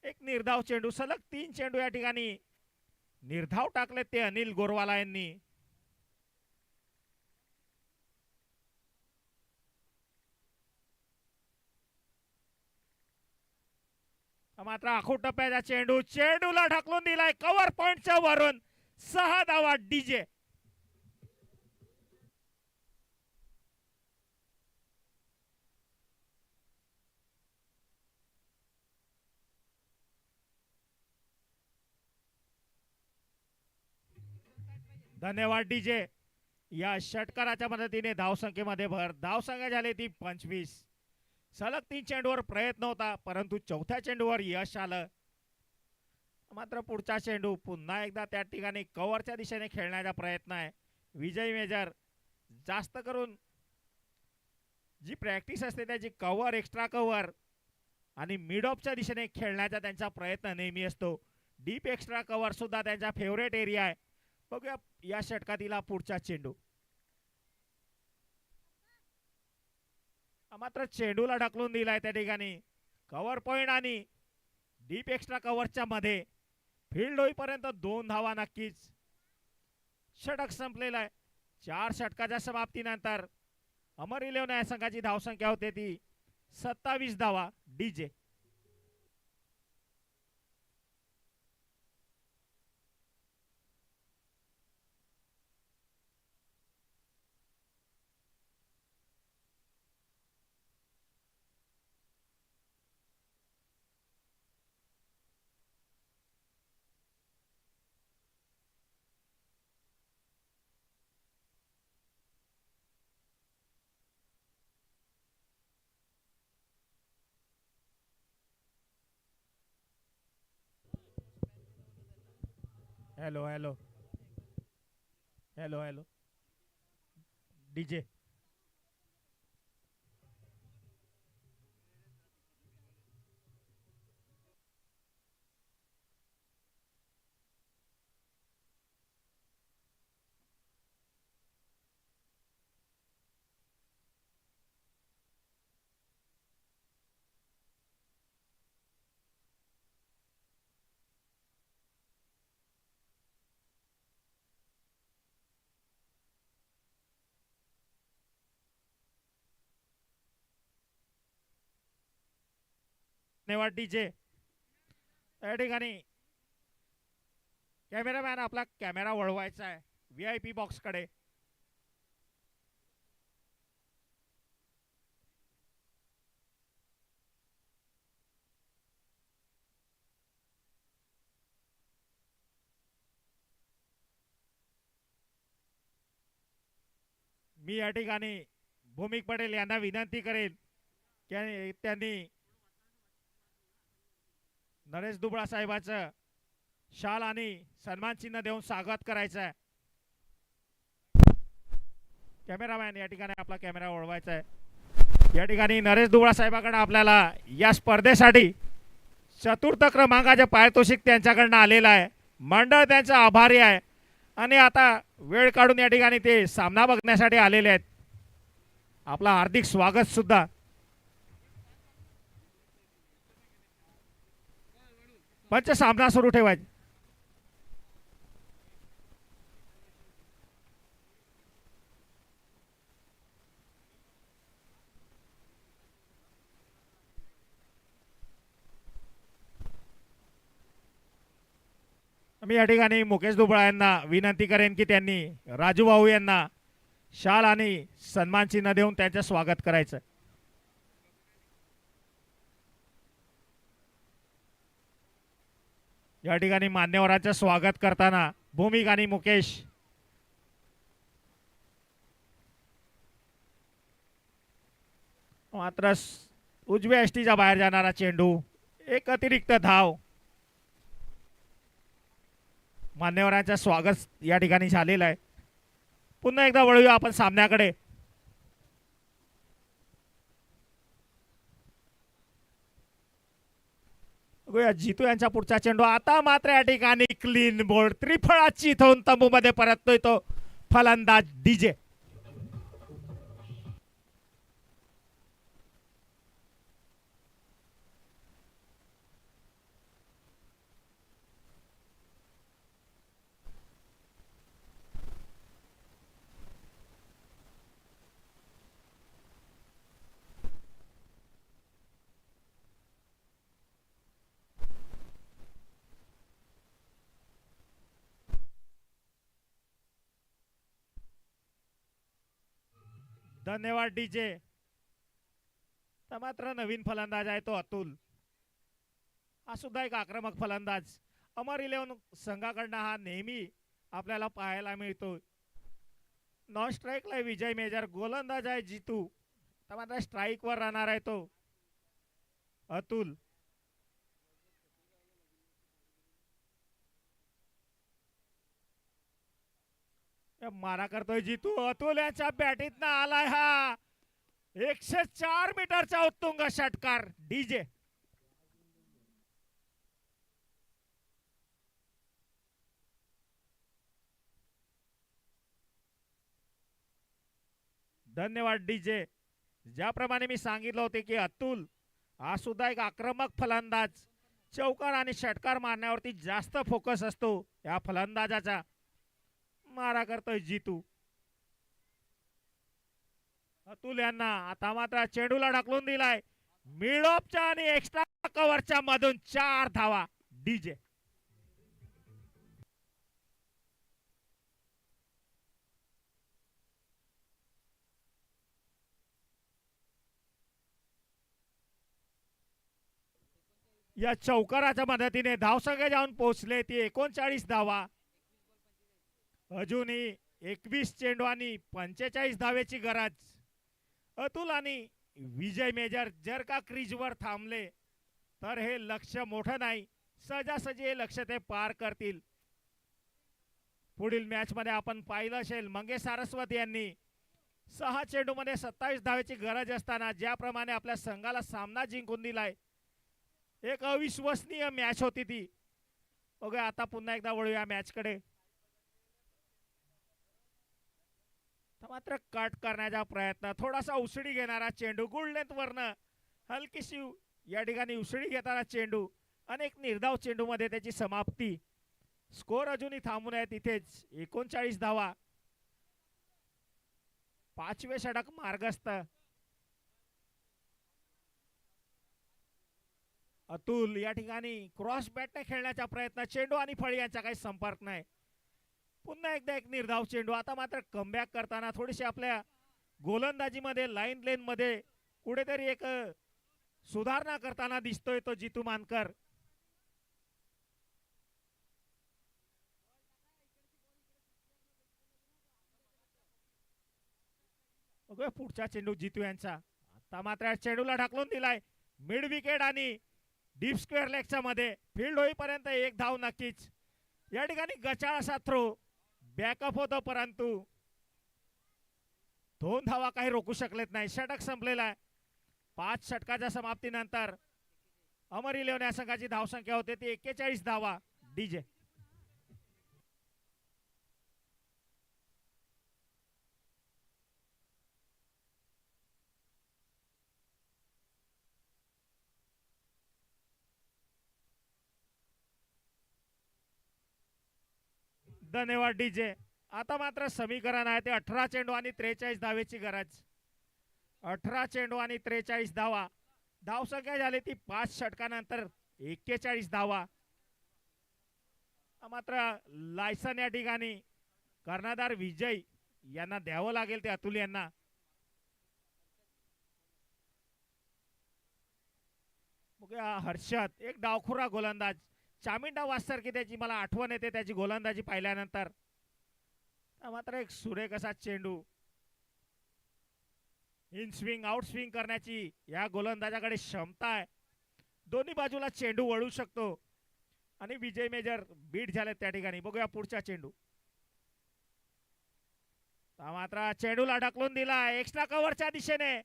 एक निर्धाव चेंडू. सलग 3 चेंडू या ठिकाणी निर्धाव टाकले ते अनिल गोरवाला यांनी. मात्र आखूड टप्प्याचा चेंडू, चेंडूला ढकलून दिलाय कव्हर पॉइंटच्या वरून. 6 धावा डीजे. धन्यवाद डीजे. या षटकाराच्या मदतीने धावसंख्येमध्ये भर. धावसंख्या झाली ती 25. सलग 3 चेंडूवर प्रयत्न होता, परंतु 4थ्या चेंडूवर यश आलं. मात्र पुढचा चेंडू पुन्हा एकदा त्या ठिकाणी कव्हरच्या दिशेने खेळण्याचा प्रयत्न आहे. विजय मेजर जास्त करून जी प्रॅक्टिस असते त्याची कव्हर, एक्स्ट्रा कव्हर आणि मिड ऑफच्या दिशेने खेळण्याचा त्यांचा प्रयत्न नेहमी असतो. डीप एक्स्ट्रा कव्हर सुद्धा त्यांचा फेवरेट एरिया आहे. बघूया या षटकातीला पुढचा चेंडू. मात्र चेंडूला ढकलून दिलाय त्या ठिकाणी. कव्हर पॉइंट आणि डीप एक्स्ट्रा कव्हरच्या मध्ये फील्ड होईपर्यंत 2 धावा नक्कीच. षटक संपलेला आहे. 4 षटकाच्या समाप्तीनंतर अमर इलेव्हन या संघाची धावसंख्या होते ती 27 धावा. DJ hello hello hello hello DJ धन्यवाद डीजे. त्या ठिकाणी कॅमेरामॅन आपला कॅमेरा वळवायचा आहे VIP बॉक्स कडे. मी या ठिकाणी भूमिक पटेल यांना विनंती करेन की त्यांनी नरेश दुबळा साहेबांचं शाल आणि सन्मान चिन्ह देऊन स्वागत करायचं आहे. कॅमेरामॅन या ठिकाणी आपला कॅमेरा वळवायचा आहे. या ठिकाणी नरेश दुबळा साहेबांकडे आपल्याला या स्पर्धेसाठी चतुर्थ क्रमांकाचे पारितोषिक त्यांच्याकडनं आलेलं आहे. मंडळ त्यांचा आभारी आहे आणि आता वेळ काढून या ठिकाणी ते सामना बघण्यासाठी आलेले आहेत. आपला हार्दिक स्वागत सुद्धा. पंच सामना सुरू ठेवायचा. मी या ठिकाणी मुकेश दुबळा यांना विनंती करेन की त्यांनी राजू भाऊ यांना शाल आणि सन्मान चिन्ह देऊन त्यांचं स्वागत करायचं. या ठिकाणी मान्यवरांचं स्वागत करताना भूमिक आणि मुकेश. मात्र उजव्या एसटीच्या बाहेर जाणारा चेंडू. एक अतिरिक्त धाव. मान्यवरांचं स्वागत या ठिकाणी झालेलं आहे. पुन्हा एकदा वळूया आपण सामन्याकडे. जितू यांचा पुढचा चेंडू. आता मात्र या ठिकाणी क्लीन बोल्ड. त्रिफळाची इथून तंबूमध्ये परततोय तो फलंदाज डीजे. धन्यवाद डीजे. तर मात्र नवीन फलंदाज आहे तो अतुल. हा सुद्धा एक आक्रमक फलंदाज. अमर इलेव्हन संघाकडनं हा नेहमी आपल्याला पाहायला मिळतो. नॉन स्ट्राईकला विजय मेजर. गोलंदाज आहे जितू. तर मात्र स्ट्राईक वर राहणार आहे तो अतुल. मारा करतोय जितू. अतुल यांच्या बॅटीतनं आलाय हा 104 मीटरचा उत्तुंग षटकार. डीजे धन्यवाद डीजे. ज्याप्रमाणे मी सांगितलं होते की अतुल हा सुद्धा एक आक्रमक फलंदाज, चौकार आणि षटकार मारण्यावरती जास्त फोकस असतो या फलंदाजाचा. मारा करतोय जितू. अतुल यांना आता मात्र चेंडूला ढकलून दिलाय. मिडऑफच्या आणि एक्स्ट्रा कव्हरच्या मधून 4 धावा डीजे. या चौकाराच्या मदतीने धावसंख्या जाऊन पोहोचले ती 39 धावा. अजूनही 21 चेंडू आणि 45 धावेची गरज. अतुल आणि विजय मेजर जर का क्रीजवर थांबले तर हे लक्ष्य मोठं नाही, सहजासहजी हे लक्ष्य ते पार करतील. पुढील मॅच मध्ये आपण पाहिलं असेल मंगेश सारस्वत यांनी 6 चेंडू मध्ये 27 धावेची गरज असताना ज्याप्रमाणे आपल्या संघाला सामना जिंकून दिलाय, एक अविश्वसनीय मॅच होती ती. बघूया आता पुन्हा एकदा वळूया मॅच कडे. मात्र कट करण्याचा प्रयत्न, थोडासा उसळी घेणारा चेंडू, गुड लेंथ वरनं हलकीशी या ठिकाणी उसळी घेताना चेंडू, अनेक निर्धाव चेंडू मध्ये त्याची समाप्ती. स्कोर अजूनही थांबून आहे तिथेच. 39 धावा. 5वे षटक मार्गस्थ. अतुल या ठिकाणी क्रॉस बॅटने खेळण्याचा प्रयत्न, चेंडू आणि फळी यांचा काही संपर्क नाही. पुन्हा एकदा एक निर्धाव चेंडू. आता मात्र कमबॅक करताना थोडीशी आपल्या गोलंदाजीमध्ये लाईन लेन मध्ये कुठेतरी एक सुधारणा करताना दिसतोय तो जितू मानकर. पुढचा चेंडू जितू यांचा. आता मात्र चेंडूला ढकलून दिलाय मिड विकेट आणि डीप स्क्वेअर लेगच्या मध्ये. फील्ड होईपर्यंत एक धाव नक्कीच. या ठिकाणी गचाळ असा थ्रो, बॅकअप होतो परंतु 2 धावा काही रोखू शकलेत नाही. षटक संपलेला आहे. 5 षटकाच्या समाप्तीनंतर अमर इलेव्हन या संघाची धावसंख्या होते ती 41 धावा डीजे. धन्यवाद डीजे. आता मात्र समीकरण आहे ते 18 चेंडू आणि 43 धावेची गरज. 18 चेंडू आणि 43 धावा. धावसंख्या झाली ती 5 षटकानंतर 41 धावा. मात्र लायसन या ठिकाणी कर्णधार विजय यांना द्यावं लागेल ते अतुल यांना. हर्षद एक डावखुरा गोलंदाज, चामिंडा वास्तरकी त्याची मला आठवण येते त्याची गोलंदाजी पाहिल्यानंतर. मात्र एक सुरेख असा चेंडू, इन स्विंग आउट स्विंग करण्याची या गोलंदाजाकडे क्षमता आहे. दोन्ही बाजूला चेंडू वळू शकतो आणि विजय मेजर बीट झाले त्या ठिकाणी. बघूया पुढचा चेंडू. मात्र चेंडूला ढकलून दिला एक्स्ट्रा कव्हरच्या दिशेने.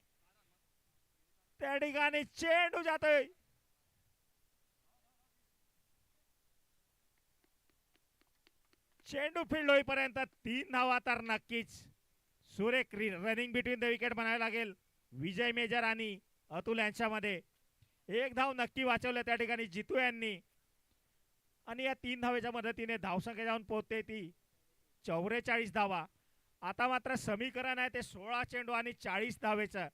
त्या ठिकाणी चेंडू जातोय. चेंडू फील्ड होईपर्यंत 3 धावा तर नक्कीच. सुरेख रनिंग बिटवीन द विकेट म्हणायला लागेल विजय मेजर आणि अतुल यांच्यामध्ये. 1 धाव नक्की वाचवलं त्या ठिकाणी जितू यांनी. आणि या 3 धावेच्या मदतीने धावसंख्या जाऊन पोहोचते ती 44 धावा. आता मात्र समीकरण आहे ते 16 चेंडू आणि 40 धावेचं.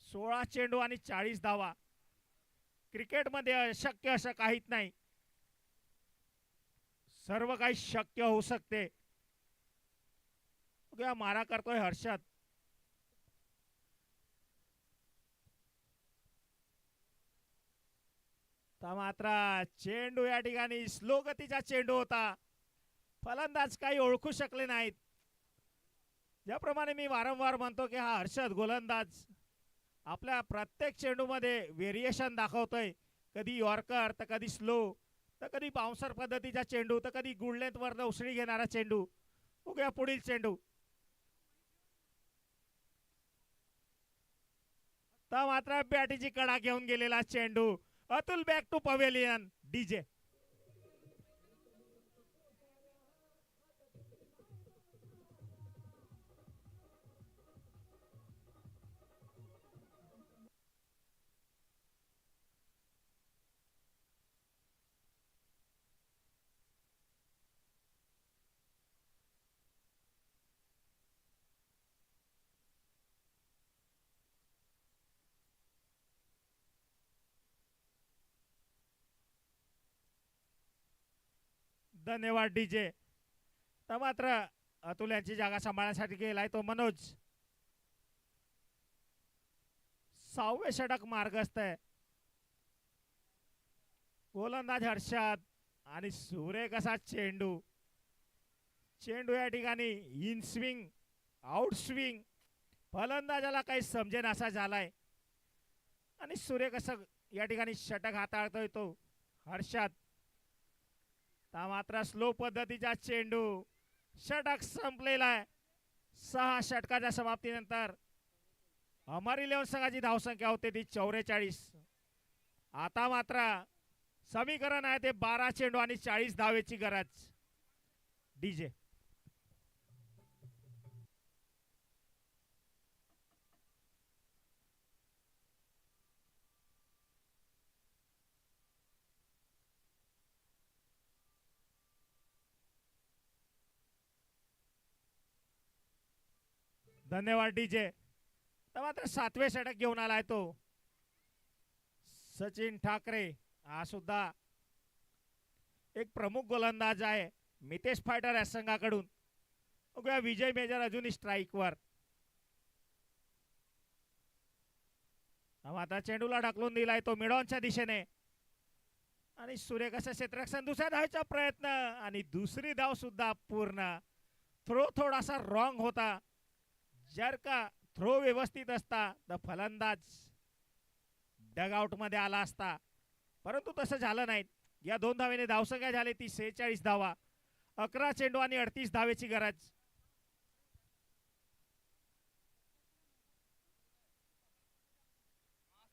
16 चेंडू आणि 40 धावा. क्रिकेटमध्ये अशक्य असं काहीच नाही, सर्व काही शक्य होऊ शकते. मारा करतोय हर्षद. मात्र चेंडू या ठिकाणी स्लो गतीचा चेंडू होता. फलंदाज काही ओळखू शकले नाहीत. ज्याप्रमाणे मी वारंवार म्हणतो की हा हर्षद गोलंदाज आपल्या प्रत्येक चेंडू मध्ये व्हेरिएशन दाखवतोय. कधी यॉर्कर तर कधी स्लो तर कधी बाउन्सर पद्धतीचा चेंडू तर कधी गुड लेंथ वर उसळी घेणारा चेंडू. बघूया पुढील चेंडू. मात्र बॅटीची कडा घेऊन गेलेला चेंडू. Atul back to pavilion DJ. धन्यवाद डीजे. तर मात्र अतुल यांची जागा सांभाळण्यासाठी गेलाय तो मनोज. 6वे षटक मार्गस्थ आहे. गोलंदाज हर्षद आणि सुरेख असा चेंडू. चेंडू या ठिकाणी इन स्विंग आउट स्विंग फलंदाजाला काही समजेन असा झालाय आणि सुरेख असं या ठिकाणी षटक हाताळतोय तो हर्षद. ता मात्र स्लो पद्धतीचा चेंडू. षटक संपलेला आहे. 6 षटकाच्या समाप्तीनंतर अमर 11 संघाची धावसंख्या होते ती 44. आता मात्र समीकरण आहे ते 12 चेंडू आणि 40 धावेची गरज. डीजे. धन्यवाद डीजे. तर मात्र 7वे षटक घेऊन आलाय तो सचिन ठाकरे. हा सुद्धा एक प्रमुख गोलंदाज आहे मितेश फायटर या संघाकडून. बघूया विजय मेजर अजूनही स्ट्राईकवर. आता चेंडूला ढकलून दिलाय तो मिडॉनच्या दिशेने आणि सुरेख असं क्षेत्ररक्षण. दुसऱ्या धावेचा प्रयत्न आणि दुसरी धाव सुद्धा पूर्ण. थ्रो थोडासा रॉंग होता. जर का थ्रो व्यवस्थित असता तर फलंदाज डगआउट मध्ये आला असता, परंतु तसं झालं नाही. या 2 धावेने धावसंख्या झाली ती 46 धावा. 11 चेंडू आणि 38 धावेची गरज.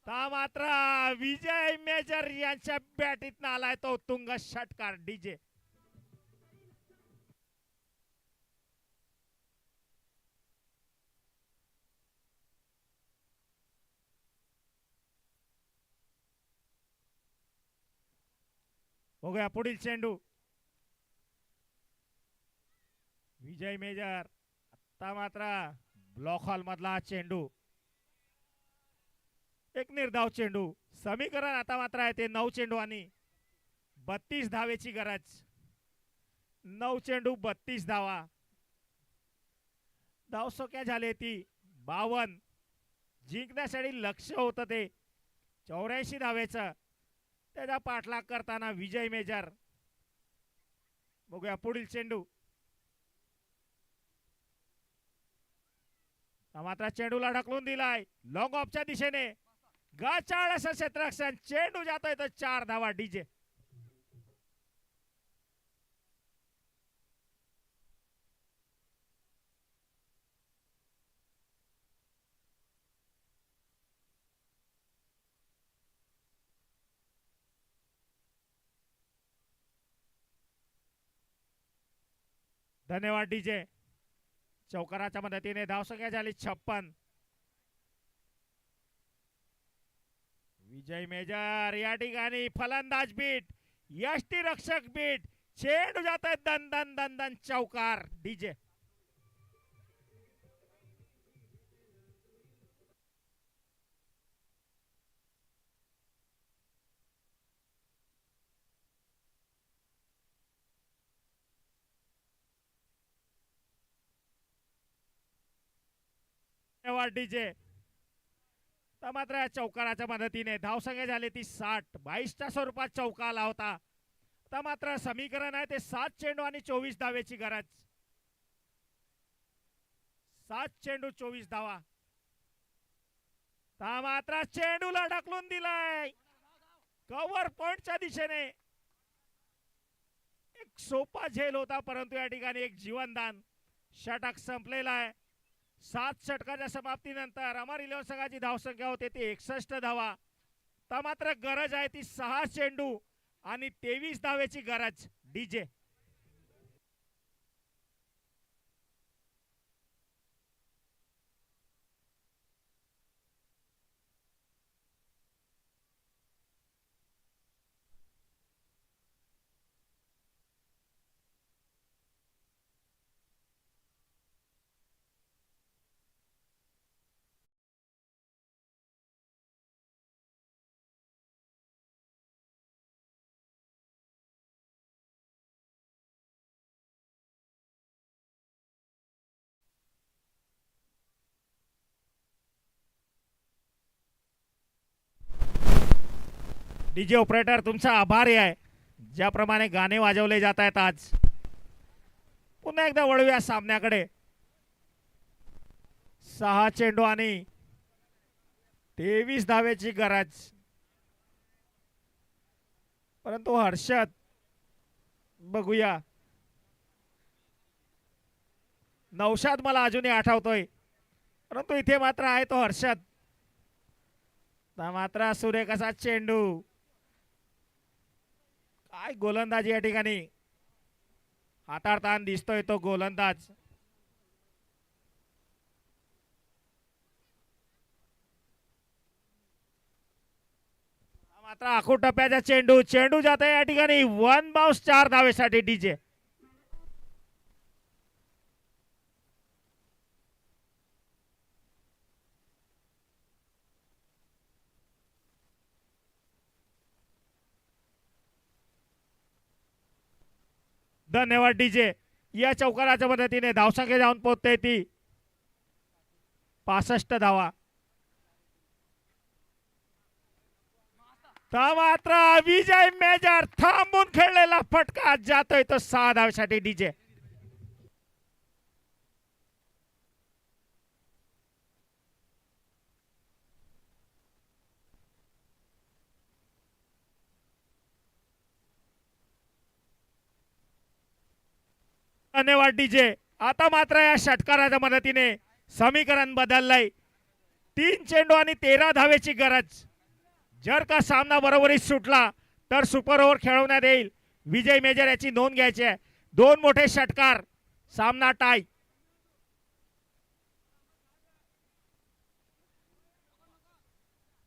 ता मात्र विजय मेजर यांच्या बॅटीतनं आलाय तो तुंग षटकार. डीजे. बघूया पुढील चेंडू. विजय मेजर. आता मात्र ब्लॉक हॉल मधला चेंडू. एक निर्धाव चेंडू. समीकरण आता मात्र आहे ते 9 चेंडू आणि 32 धावेची गरज. 9 चेंडू 32 धावा. धावसंख्या झाली ती 52. जिंकण्यासाठी लक्ष होतं ते 84 धावेचं. त्याचा पाठलाग करताना विजय मेजर. बघूया पुढील चेंडू. मात्र चेंडूला ढकलून दिलाय लॉंग ऑफच्या दिशेने. गाचाळ असं क्षेत्ररक्षण. चेंडू जातोय तर 4 धावा. डीजे. धन्यवाद डीजे. चौकाराच्या मदतीने धावसंख्या झाली 56. विजय मेजर या ठिकाणी फलंदाज बीट. यष्टी रक्षक बीट. चेंडू जात आहे दन दन दन दन चौकार. डीजे. धन्यवाद डीजे. तर मात्र या चौकाराच्या मदतीने धावसंख्या झाली ती 60. 22च्या स्वरूपात चौका आला होता. तर मात्र समीकरण आहे ते 7 चेंडू आणि 24 धावेची गरज. 7 चेंडू 24 धावा. तर मात्र चेंडूला ढकलून दिलाय कव्हर पॉइंटच्या दिशेने. एक सोपा झेल होता परंतु या ठिकाणी एक जीवनदान. षटक संपलेला आहे. 7 षटकाच्या समाप्तीनंतर अमर 11 संघाची धावसंख्या होते ती 61 धावा. तर मात्र गरज आहे ती 6 चेंडू आणि 23 धावेची गरज. डीजे. डीजे ऑपरेटर तुमचा आभारी आहे. ज्याप्रमाणे गाणे वाजवले जात आहेत आज. पुन्हा एकदा वळूया सामन्याकडे. 6 चेंडू आणि 23 धावेची गरज. परंतु हर्षद बघूया. नौशाद मला अजूनही आठवतोय, परंतु इथे मात्र आहे तो हर्षद. मात्र सुरेख असा चेंडू. काय गोलंदाजी या ठिकाणी हाताळताना दिसतोय तो गोलंदाज. मात्र आखू टप्प्याचा चेंडू. चेंडू जात आहे या ठिकाणी 1 बाउन्स 4 धावेसाठी डीजे. धन्यवाद डीजे. या चौकाराच्या मदतीने धावसंख्या जाऊन पोहोचते ती 65 धावा. मात्र विजय मेजर थांबून खेळलेला फटका जातोय तो 6 धावेसाठी डीजे. धन्यवाद डीजे. आता मात्र या षटकाराच्या मदतीने समीकरण बदललंय. 3 चेंडू आणि 13 धावेची गरज. जर का सामना बरोबरीत सुटला तर सुपर ओव्हर खेळवण्यात येईल. विजय मेजर याची नोंद घ्यायची आहे. 2 मोठे षटकार, सामना टाय.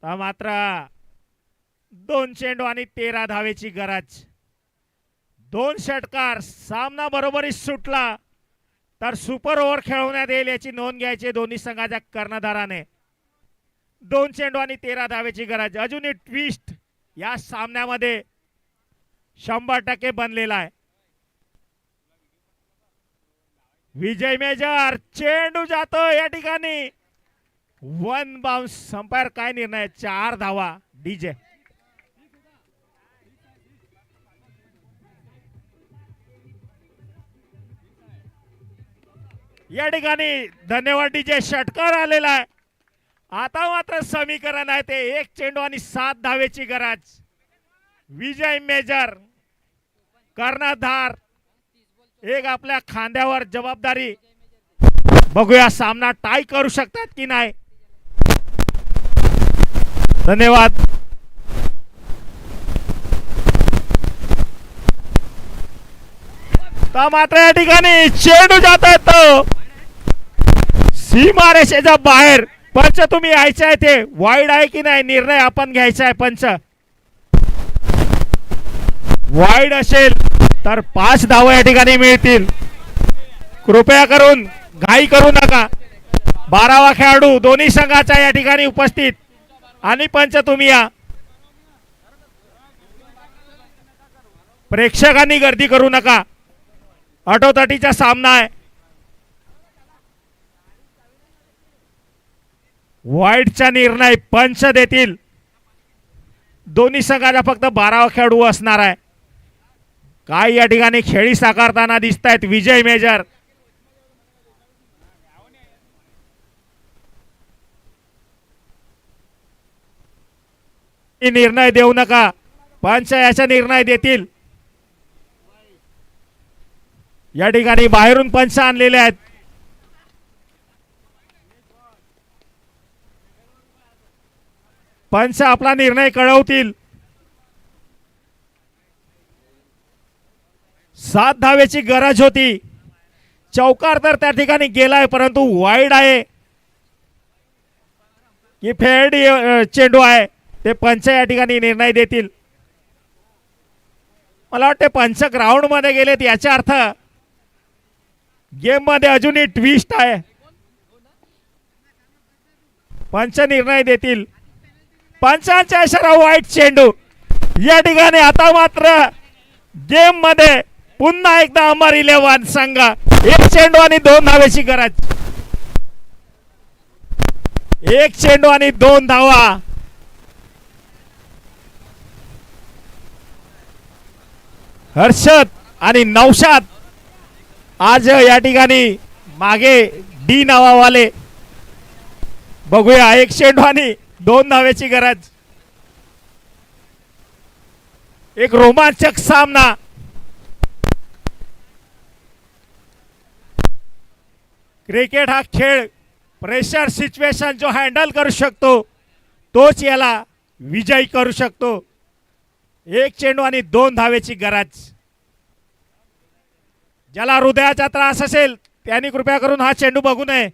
मात्र 2 चेंडू आणि 13 धावेची गरज. 2 षटकार, सामना बरोबरीत सुटला तर सुपर ओव्हर खेळवण्यात येईल याची नोंद घ्यायची दोन्ही संघाच्या कर्णधाराने. 2 चेंडू आणि 13 धावेची गरज. अजूनही ट्विस्ट या सामन्यामध्ये 100% बनलेला आहे. विजय मेजर चेंडू जातो या ठिकाणी 1 बाउन्स. अंपायर काय निर्णय? 4 धावा डीजे. या ठिकाणी धन्यवाद डीजे. षटकार आलेला आहे. आता मात्र समीकरण आहे ते 1 चेंडू आणि 7 धावेची गरज. विजय मेजर कर्णधार, एक आपल्या खांद्यावर जबाबदारी. बघूया सामना टाय करू शकतात की नाही. धन्यवाद. मात्र या ठिकाणी चेंडू जात आहे तो सीमारेषेच्या बाहेर. पंच तुम्ही यायचं आहे ते वाईड आहे की नाही निर्णय आपण घ्यायचा आहे. पंच वाईड असेल तर 5 धावा या ठिकाणी मिळतील. कृपया करून घाई करू नका. 12वा खेळाडू दोन्ही संघाचा या ठिकाणी उपस्थित. आणि पंच तुम्ही या. प्रेक्षकांनी गर्दी करू नका. अटोतटीचा सामना आहे. वाईडचा निर्णय पंच देतील. दोन्ही संघाचा फक्त 12वा खेळाडू असणार आहे. काय या ठिकाणी खेळी साकारताना दिसत आहेत विजय मेजर. निर्णय देऊ नका. पंच याचा निर्णय देतील. या ठिकाणी बाहेरून पंच आणलेले आहेत. पंच आपला निर्णय कळवतील. 7 धावेची गरज होती. चौकार तर त्या ठिकाणी गेलाय, परंतु वाईड आहे की फेड चेंडू आहे ते पंच या ठिकाणी निर्णय देतील. मला वाटते पंच ग्राउंड मध्ये गेलेत. याचा अर्थ गेम मध्ये अजूनही ट्विस्ट आहे. पंच निर्णय देतील. पंचांचा इशारा वाईट चेंडू. या ठिकाणी आता मात्र गेम मध्ये पुन्हा एकदा अमर 11 संघ. 1 चेंडू आणि 2 धावेची गरज. 1 चेंडू आणि 2 धावा. हर्षद आणि नौशाद आज या ठिकाणी मागे डी नावावाले. बघूया एक चेंडू आणि 2 धावेची गरज. एक रोमांचक सामना. क्रिकेट हा खेळ प्रेशर सिच्युएशन जो हँडल करू शकतो तोच याला विजयी करू शकतो. एक चेंडू आणि 2 धावेची गरज. ज्याला हृदयाचा त्रास असेल त्यांनी कृपया करून हा चेंडू बघू नये.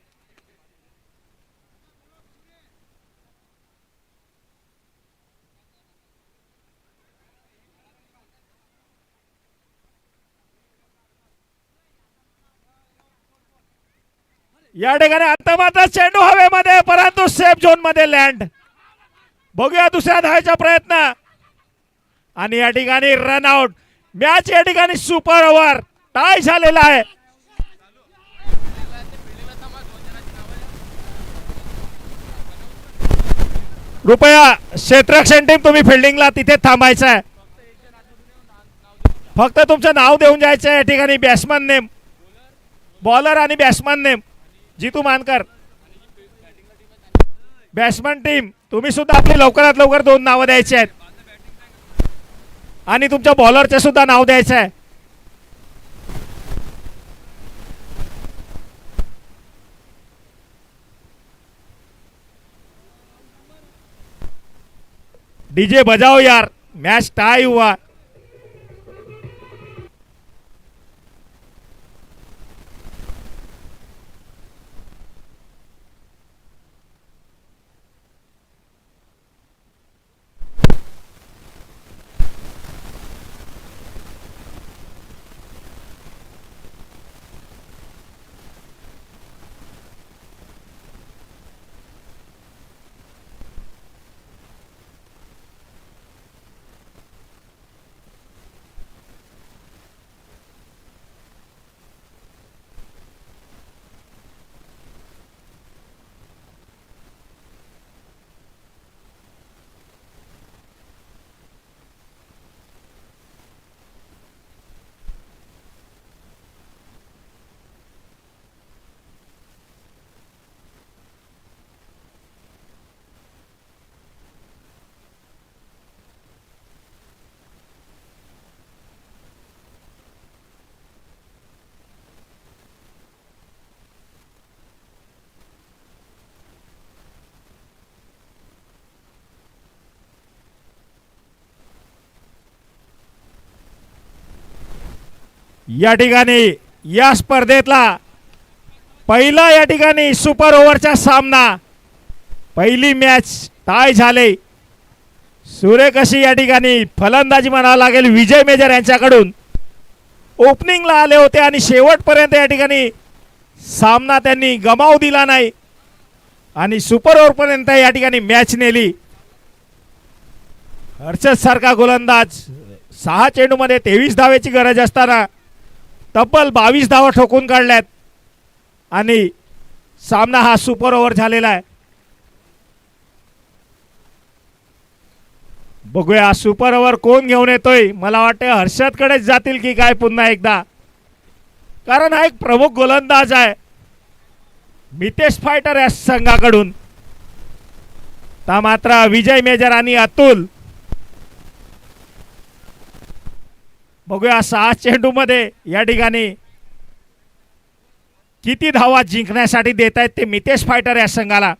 या ठिकाणी आता मात्र चेंडू हवेमध्ये परंतु सेफ झोन मध्ये लँड. बघूया दुसऱ्या धावेचा प्रयत्न आणि या ठिकाणी रन आउट. मॅच या ठिकाणी सुपर ओव्हर टाय झालेला आहे. कृपया क्षेत्ररक्षण टीम तुम्ही फिल्डिंगला तिथे थांबायचं आहे. फक्त तुमचं नाव देऊन जायचं आहे. या ठिकाणी बॅट्समन नेम, बॉलर आणि बॅट्समन नेम. जितू मानकर बॅट्समन टीम तुम्ही सुद्धा आपली लवकरात लवकर 2 नावं द्यायची आहेत आणि तुमच्या बॉलरचे सुद्धा नाव द्यायचं आहे. डीजे बजाओ यार, मैच टाई हुआ. या ठिकाणी या स्पर्धेतला पहिला या ठिकाणी सुपर ओव्हरचा सामना, पहिली मॅच टाय झाले. सुरेख अशी या ठिकाणी फलंदाजी म्हणावं लागेल विजय मेजर यांच्याकडून. ओपनिंगला आले होते आणि शेवटपर्यंत या ठिकाणी सामना त्यांनी गमावू दिला नाही आणि सुपर ओव्हर पर्यंत या ठिकाणी मॅच नेली. हर्षद सारखा गोलंदाज 6 चेंडूमध्ये 23 धावेची गरज असताना तब्बल 22 धावा ठोकून काढल्यात आणि सामना हा सुपर ओव्हर झालेला आहे. बघूया सुपर ओव्हर कोण घेऊन येतोय. मला वाटतं हर्षदकडेच जातील की काय पुन्हा एकदा, कारण हा एक प्रमुख गोलंदाज आहे मितेश फायटर या संघाकडून. ता मात्र विजय मेजर आणि अतुल. बघूया 6 चेंडूमध्ये या ठिकाणी किती धावा जिंकण्यासाठी देत आहेत ते मितेश फायटर या संघाला.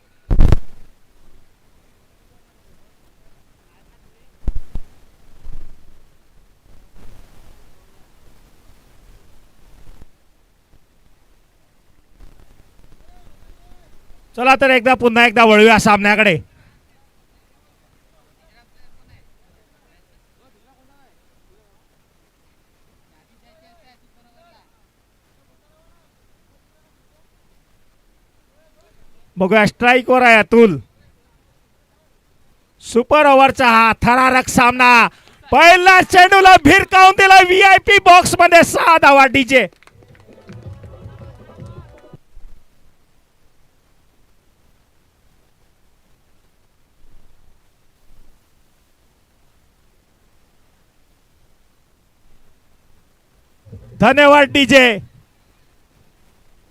चला तर एकदा पुन्हा एकदा वळूया सामन्याकडे. बघूया स्ट्राइक वर आहे अतुल. सुपर ओव्हरचा हा थरारक सामना. पहिला चेंडूला भिरकावून दिला व्हीआयपी बॉक्स मध्ये 6 धावा डीजे. धन्यवाद डीजे.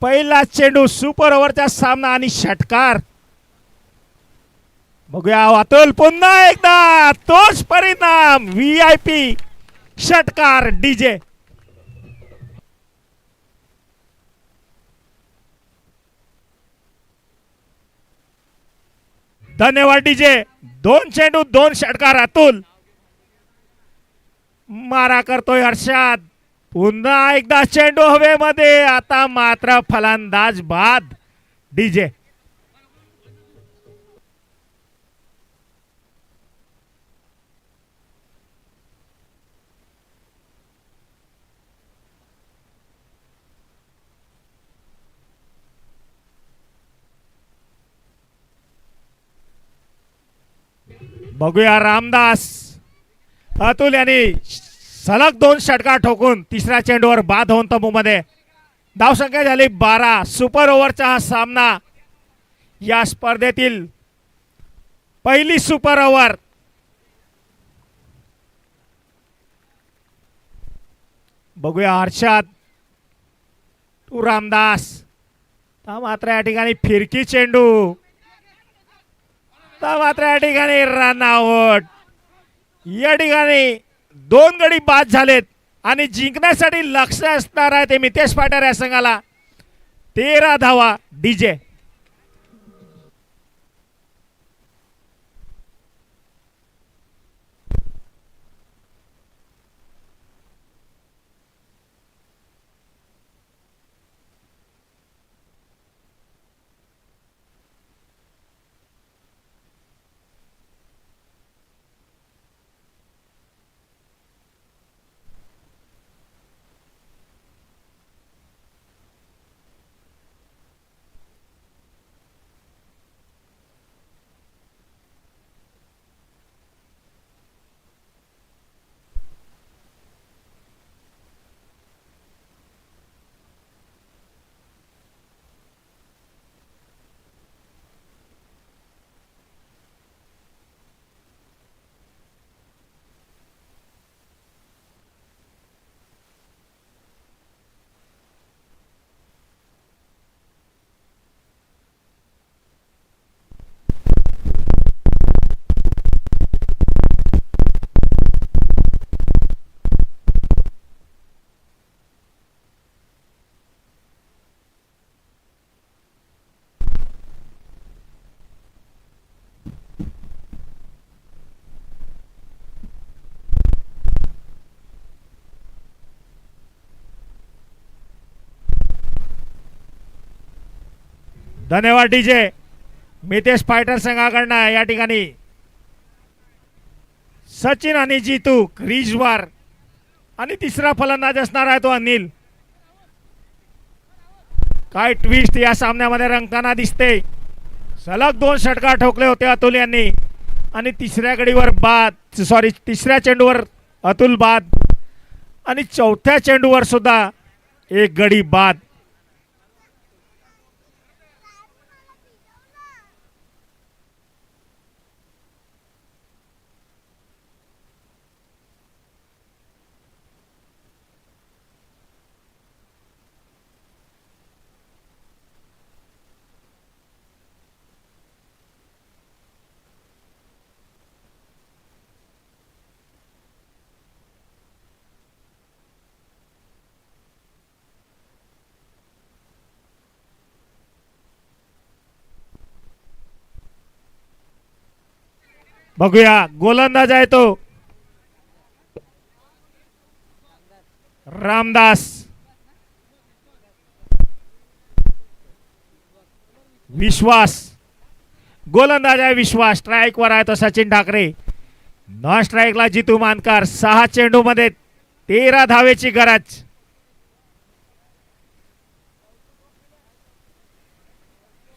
पहिला चेंडू सुपर ओव्हरचा सामना आणि षटकार. बघूया अतुल पुन्हा एकदा तोच परिणाम. VIP षटकार डीजे. धन्यवाद डीजे. 2 चेंडू 2 षटकार. अतुल मारा करतोय हर्षद. पुन्हा एकदा चेंडू हवेमध्ये. आता मात्र फलंदाज बाद डीजे. बघूया रामदास. अतुल यांनी सलग 2 षटकार ठोकून तिसऱ्या चेंडूवर बाद होऊन तंबूमध्ये. धावसंख्या झाली 12. सुपर ओव्हरचा हा सामना. या स्पर्धेतील पहिली सुपर ओव्हर. बघूया हर्षद टू रामदास. मात्र या ठिकाणी फिरकी चेंडू. मात्र या ठिकाणी रन आउट. या ठिकाणी 2 गडी बाद झालेत आणि जिंकण्यासाठी लक्ष असणार आहे ते मितेश पाटील या संघाला. 13 धावा डीजे. धन्यवाद डीजे. मितेश फायटर संघाकडनं या ठिकाणी सचिन आणि जीतू क्रीजवर आणि तिसरा फलंदाज असणार आहे तो अनिल. काय ट्विस्ट या सामन्यामध्ये रंगताना दिसते. सलग 2 षटकार ठोकले होते अतुल यांनी आणि तिसऱ्या गडीवर बाद. तिसऱ्या चेंडूवर अतुल बाद आणि चौथ्या चेंडूवर सुद्धा 1 गडी बाद. बघूया गोलंदाज आहे तो रामदास. विश्वास गोलंदाज आहे. विश्वास स्ट्राइक वर आहे तो सचिन ठाकरे. नॉन स्ट्राइकला जितू मानकर. 6 चेंडू मध्ये 13 धावेची गरज.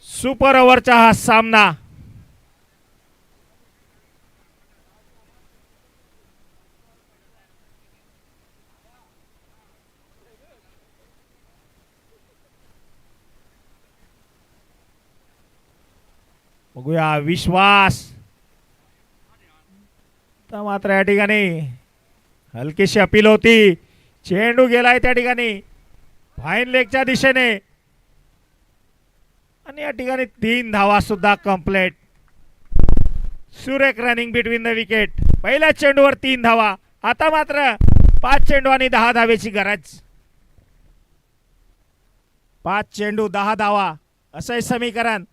सुपर ओव्हरचा हा सामना. बघूया विश्वास. तर मात्र या ठिकाणी हलकीशी अपील होती चेंडू गेलाय त्या ठिकाणी फाईन लेगच्या दिशेने आणि या ठिकाणी 3 धावा सुद्धा कंप्लीट. सुरेख रनिंग बिटवीन द विकेट. पहिल्या चेंडूवर 3 धावा. आता मात्र 5 चेंडू आणि 10 धावेची गरज. 5 चेंडू 10 धावा असं हे समीकरण.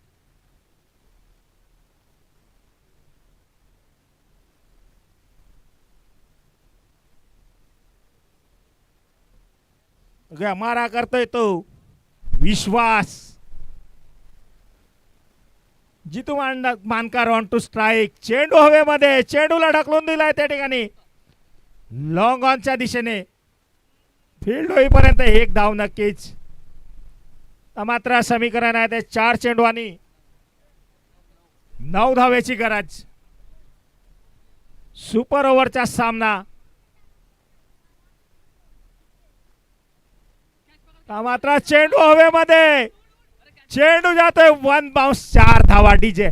मारा करतोय तो विश्वास. जितू मानकर ऑन टू स्ट्राईक. चेंडू हवेमध्ये. चेंडूला ढकलून दिलाय त्या ठिकाणी लॉंग ऑनच्या दिशेने. फील्ड होईपर्यंत 1 धाव नक्कीच. मात्र समीकरण आहे ते 4 चेंडू आणि 9 धावेची गरज. सुपर ओव्हरचा सामना. मात्र चेंडू हवेमध्ये. चेंडू जातोय 1 बाउन्स. 4 धावा डीजे.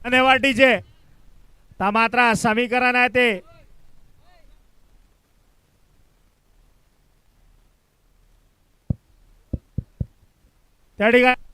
धन्यवाद डीजे. मात्र समीकरण आहे ते त्या ठिकाणी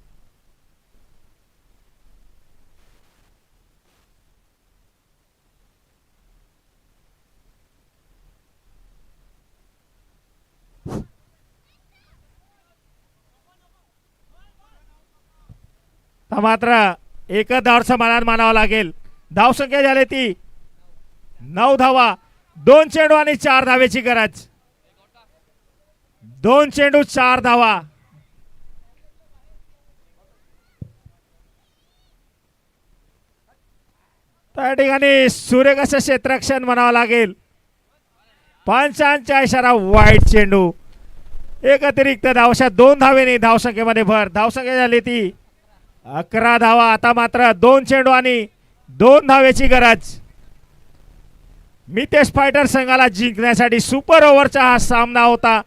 मात्र एकच धाव समाधान मानावं लागेल. धावसंख्या झाली ती 9 धावा. 2 चेंडू आणि 4 धावेची गरज. 2 चेंडू 4 धावा. त्या ठिकाणी सुरेख असं क्षेत्ररक्षण म्हणावं लागेल. पंचांचा इशारा. वाईट चेंडू. एक अतिरिक्त धावशा 2 धावेने धावसंख्येमध्ये भर. धावसंख्या झाली ती 11 धावा. आता मात्र 2 चेंडू आणि 2 धावेची गरज. मितेश फायटर संघाला जिंकण्यासाठी सुपर ओव्हरचा हा सामना होता.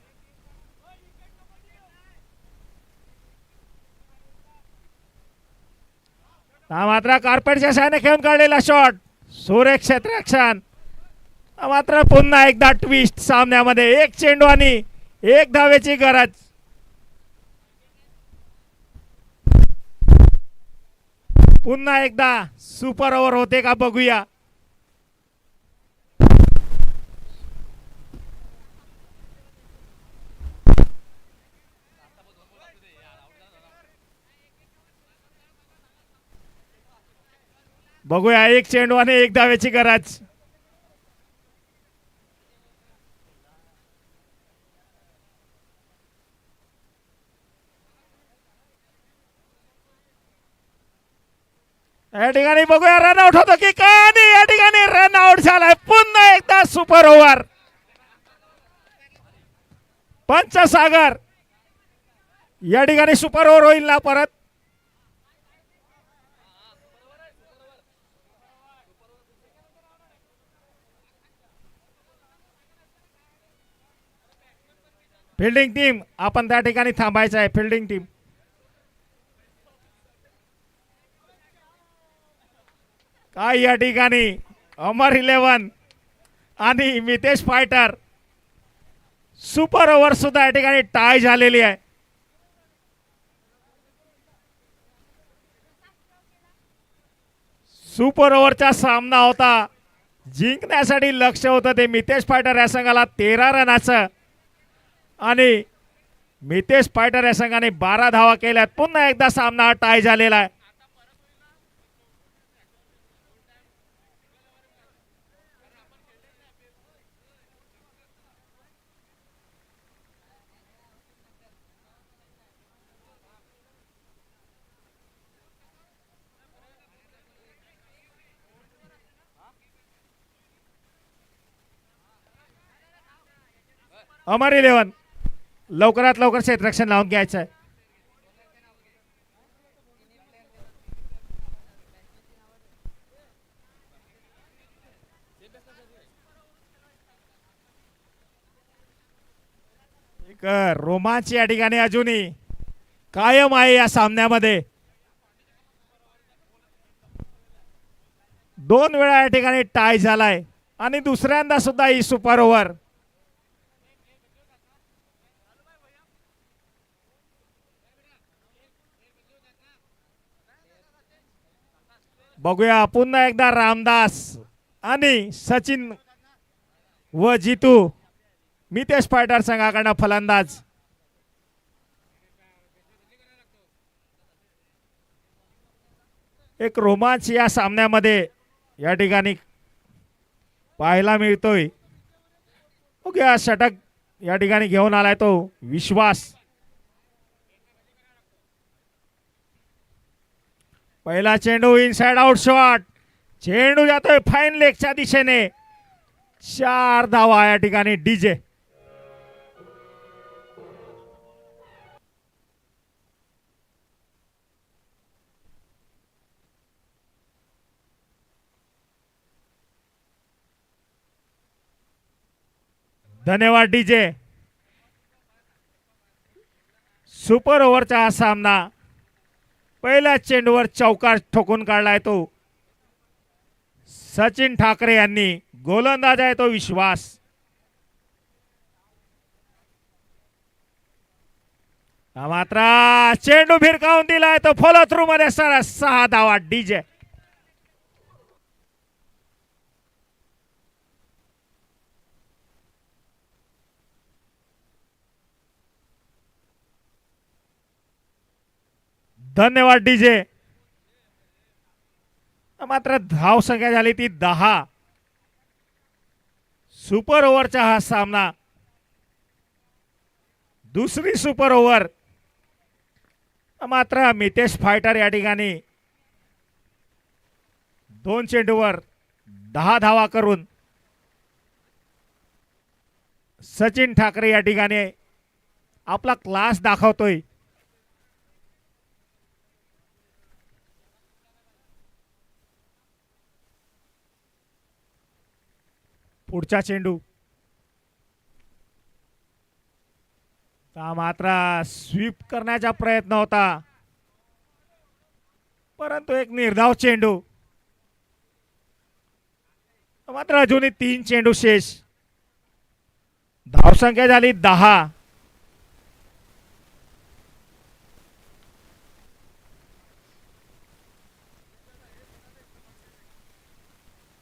मात्र कार्पेटच्या साहाय्याने खेळून काढलेला शॉट. सुरेख क्षेत्ररक्षण. मात्र पुन्हा एकदा ट्विस्ट सामन्यामध्ये. 1 चेंडू आणि 1 धावेची गरज. पुन्हा एकदा सुपर ओव्हर होते का बघूया. बघूया. 1 चेंडू आणि 1 धावेची गरज. या ठिकाणी बघूया रनआउट होतो की काय. या ठिकाणी रनआउट झालाय. पुन्हा एकदा सुपर ओव्हर. पंचसागर या ठिकाणी सुपर ओव्हर होईल ना परत. फिल्डिंग टीम आपण त्या ठिकाणी थांबायचं आहे. फिल्डिंग टीम काय या ठिकाणी अमर 11 आणि मितेश फायटर. सुपर ओव्हर सुद्धा या ठिकाणी टाय झालेली आहे. सुपर ओव्हरचा सामना होता. जिंकण्यासाठी लक्ष होतं ते मितेश फायटर या संघाला 13 रनाचं आणि मितेश फायटर या संघाने 12 धावा केल्यात. पुन्हा एकदा सामना टाय झालेला आहे. अमर 11 लवकरात लवकर क्षेत्ररक्षण लावून घ्यायचं आहे. एक रोमांच या ठिकाणी अजूनही कायम आहे या सामन्यामध्ये. 2 वेळा या ठिकाणी टाय झालाय आणि दुसऱ्यांदा सुद्धा ही सुपर ओव्हर. बघूया पुन्हा एकदा रामदास आणि सचिन व जितू मितेश फायटर संघाकडनं फलंदाज. एक रोमांच या सामन्यामध्ये या ठिकाणी पाहायला मिळतोय. बघूया षटक या ठिकाणी घेऊन आलाय तो विश्वास. पहिला चेंडू इनसाइड आउट शॉट. चेंडू जातोय फाईन लेगच्या दिशेने. 4 धावा या ठिकाणी डीजे. धन्यवाद डीजे. सुपर ओव्हरचा हा सामना पहिल्या चेंडूवर चौकार ठोकून काढलाय तो सचिन ठाकरे यांनी. गोलंदाज आहे तो विश्वास. मात्र चेंडू भिरकावून दिलाय तो फॉलो थ्रू मध्ये. 6 धावा डीजे. धन्यवाद डीजे. मात्र धाव संख्या झाली ती 10. सुपर ओव्हरचा हा सामना. दुसरी सुपर ओव्हर. मात्र मितेश फायटर या ठिकाणी 2 चेंडूवर 10 धावा करून सचिन ठाकरे या ठिकाणी आपला क्लास दाखवतोय. पुढचा चेंडू मात्र स्वीप करण्याचा प्रयत्न होता परंतु एक निर्धाव चेंडू. मात्र अजूनही 3 चेंडू शेष. धावसंख्या झाली 10.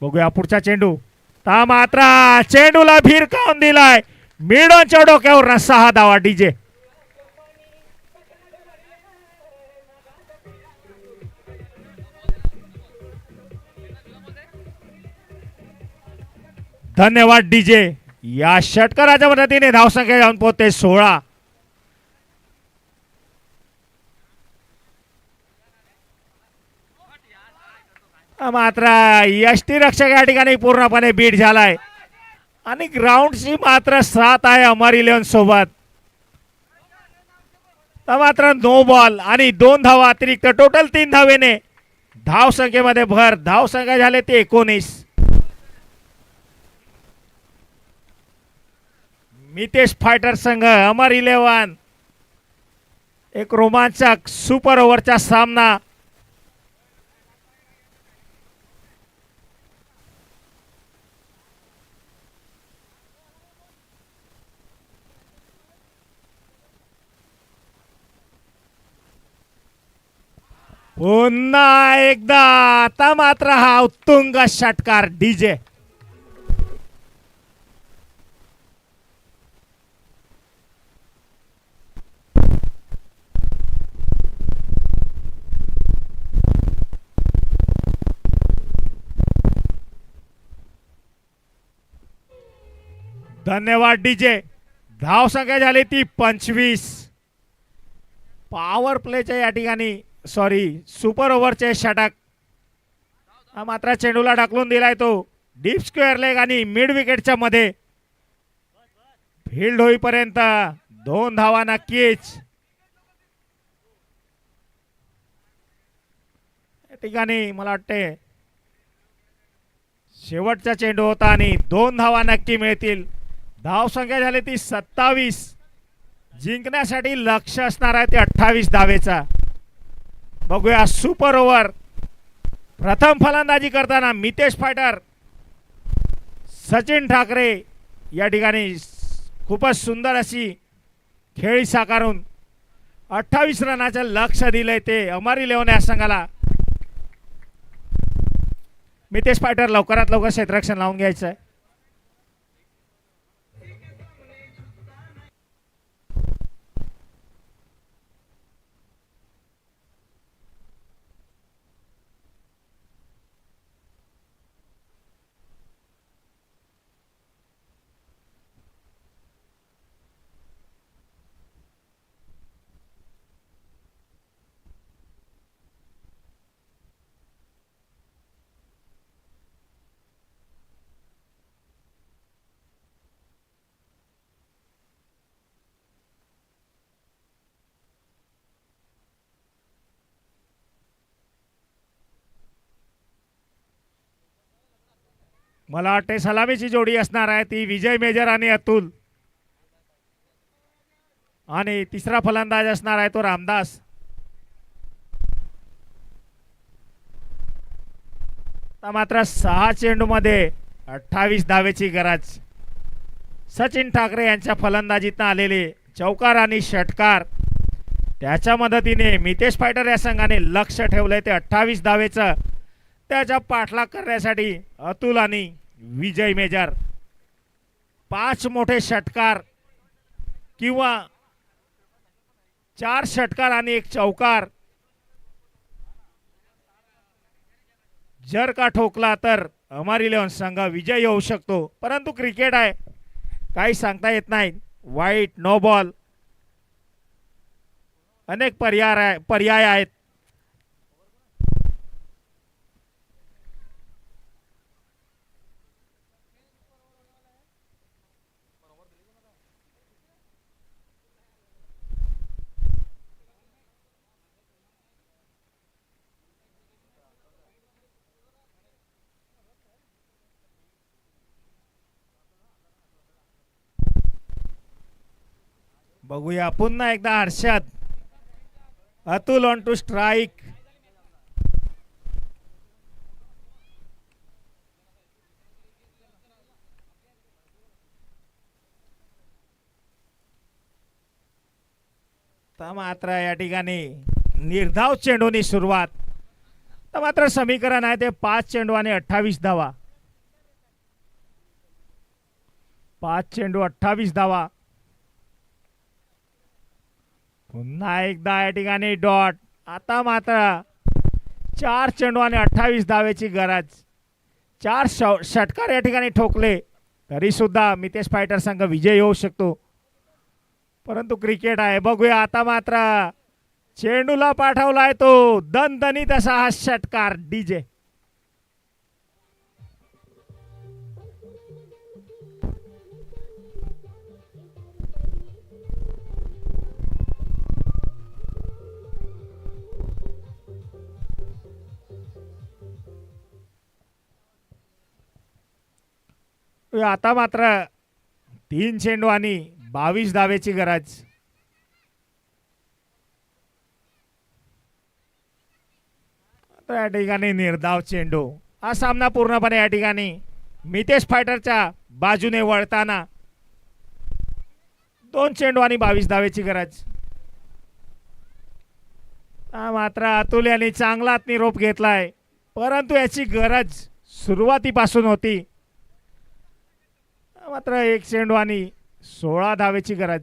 बघूया पुढचा चेंडू. मात्र चेंडूला भिरकावून दिलाय. मिडोनच्या डोक्यावर 6 धावा डीजे. धन्यवाद डीजे. या षटकाराच्या मदतीने धावसंख्या जाऊन पोहोचते 16. मात्र यष्टीरक्षक या ठिकाणी पूर्णपणे बीट झालाय आणि ग्राउंडची मात्र 7 आहे अमर 11 सोबत. मात्र नो बॉल आणि 2 धावा अतिरिक्त टोटल 3 धावेने धाव संख्येमध्ये भर. धाव संख्या झाले ते 19. मितेश फायटर संघ अमर 11. एक रोमांचक सुपर ओव्हरचा सामना. पुन्हा एकदा आता मात्र हा उत्तुंग षटकार डीजे. धन्यवाद डीजे. धाव संख्या झाली ती 25. पॉवर प्लेच्या या ठिकाणी सुपर ओव्हरचे षटक. मात्र चेंडूला ढकलून दिलाय तो डीप स्क्वेअर लेग आणि मिड विकेटच्या मध्ये. फील्ड होईपर्यंत 2 धावा नक्कीच. या ठिकाणी मला वाटते शेवटचा चेंडू होता आणि 2 धावा नक्की मिळतील. धाव संख्या झाली ती 27. जिंकण्यासाठी लक्ष असणार आहे ते 28 धावेचा. बघूया सुपर ओव्हर. प्रथम फलंदाजी करताना मितेश फायटर, सचिन ठाकरे या ठिकाणी खूपच सुंदर अशी खेळी साकारून 28 रनाचं लक्ष दिलंय ते अमर 11 या संघाला. मितेश फायटर लवकरात लवकर क्षेत्ररक्षण लावून घ्यायचं आहे. मला वाटते सलामीची जोडी असणार आहे ती विजय मेजर आणि अतुल. आणि तिसरा फलंदाज असणार आहे तो रामदास. मात्र 6 चेंडूमध्ये 28 धावेची गरज. सचिन ठाकरे यांच्या फलंदाजीतून आलेले चौकार आणि षटकार त्याच्या मदतीने मितेश फायटर या संघाने लक्ष ठेवलंय ते 28 धावेचं. त्याचा पाठलाग करण्यासाठी अतुल आणि विजय मेजर 5 मोठे षटकार किंवा 4 षटकार आणि 1 चौकार जर का ठोकला तर अमर 11 संघ विजयी होऊ शकतो. परंतु क्रिकेट आहे, काही सांगता येत नाही. वाईट, नो बॉल अनेक पर्याय आहेत. बघूया पुन्हा एकदा Harshad. Atul on to strike. मात्र या ठिकाणी निर्धाव चेंडूनी सुरुवात. मात्र समीकरण आहे ते 5 चेंडू आणि 28 धावा. 5 चेंडू 28 धावा. पुन्हा एकदा या ठिकाणी डॉट. आता मात्र 4 चेंडू आणि 28 धावेची गरज. 4 षटकार या ठिकाणी ठोकले तरी सुद्धा मितेश फायटर संघ विजयी होऊ शकतो. परंतु क्रिकेट आहे. बघूया आता मात्र चेंडूला पाठवलाय तो दणदणीत असा हा षटकार डीजे. आता मात्र 3 चेंडू आणि 22 धावेची गरज. या ठिकाणी निर्धाव चेंडू. हा सामना पूर्णपणे या ठिकाणी मितेश फायटरच्या बाजूने वळताना 2 चेंडू आणि 22 धावेची गरज. मात्र अतुल यांनी चांगला निरोप घेतलाय, परंतु याची गरज सुरुवातीपासून होती. मात्र 1 चेंडू आणि 16 धावेची गरज.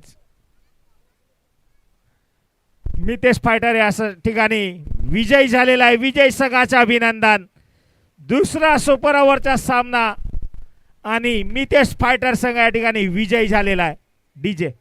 मितेश फायटर या ठिकाणी विजयी झालेला आहे. विजय संघाचे अभिनंदन. दुसरा सुपर ओव्हरचा सामना आणि मितेश फायटर संघ या ठिकाणी विजयी झालेला आहे. डीजे.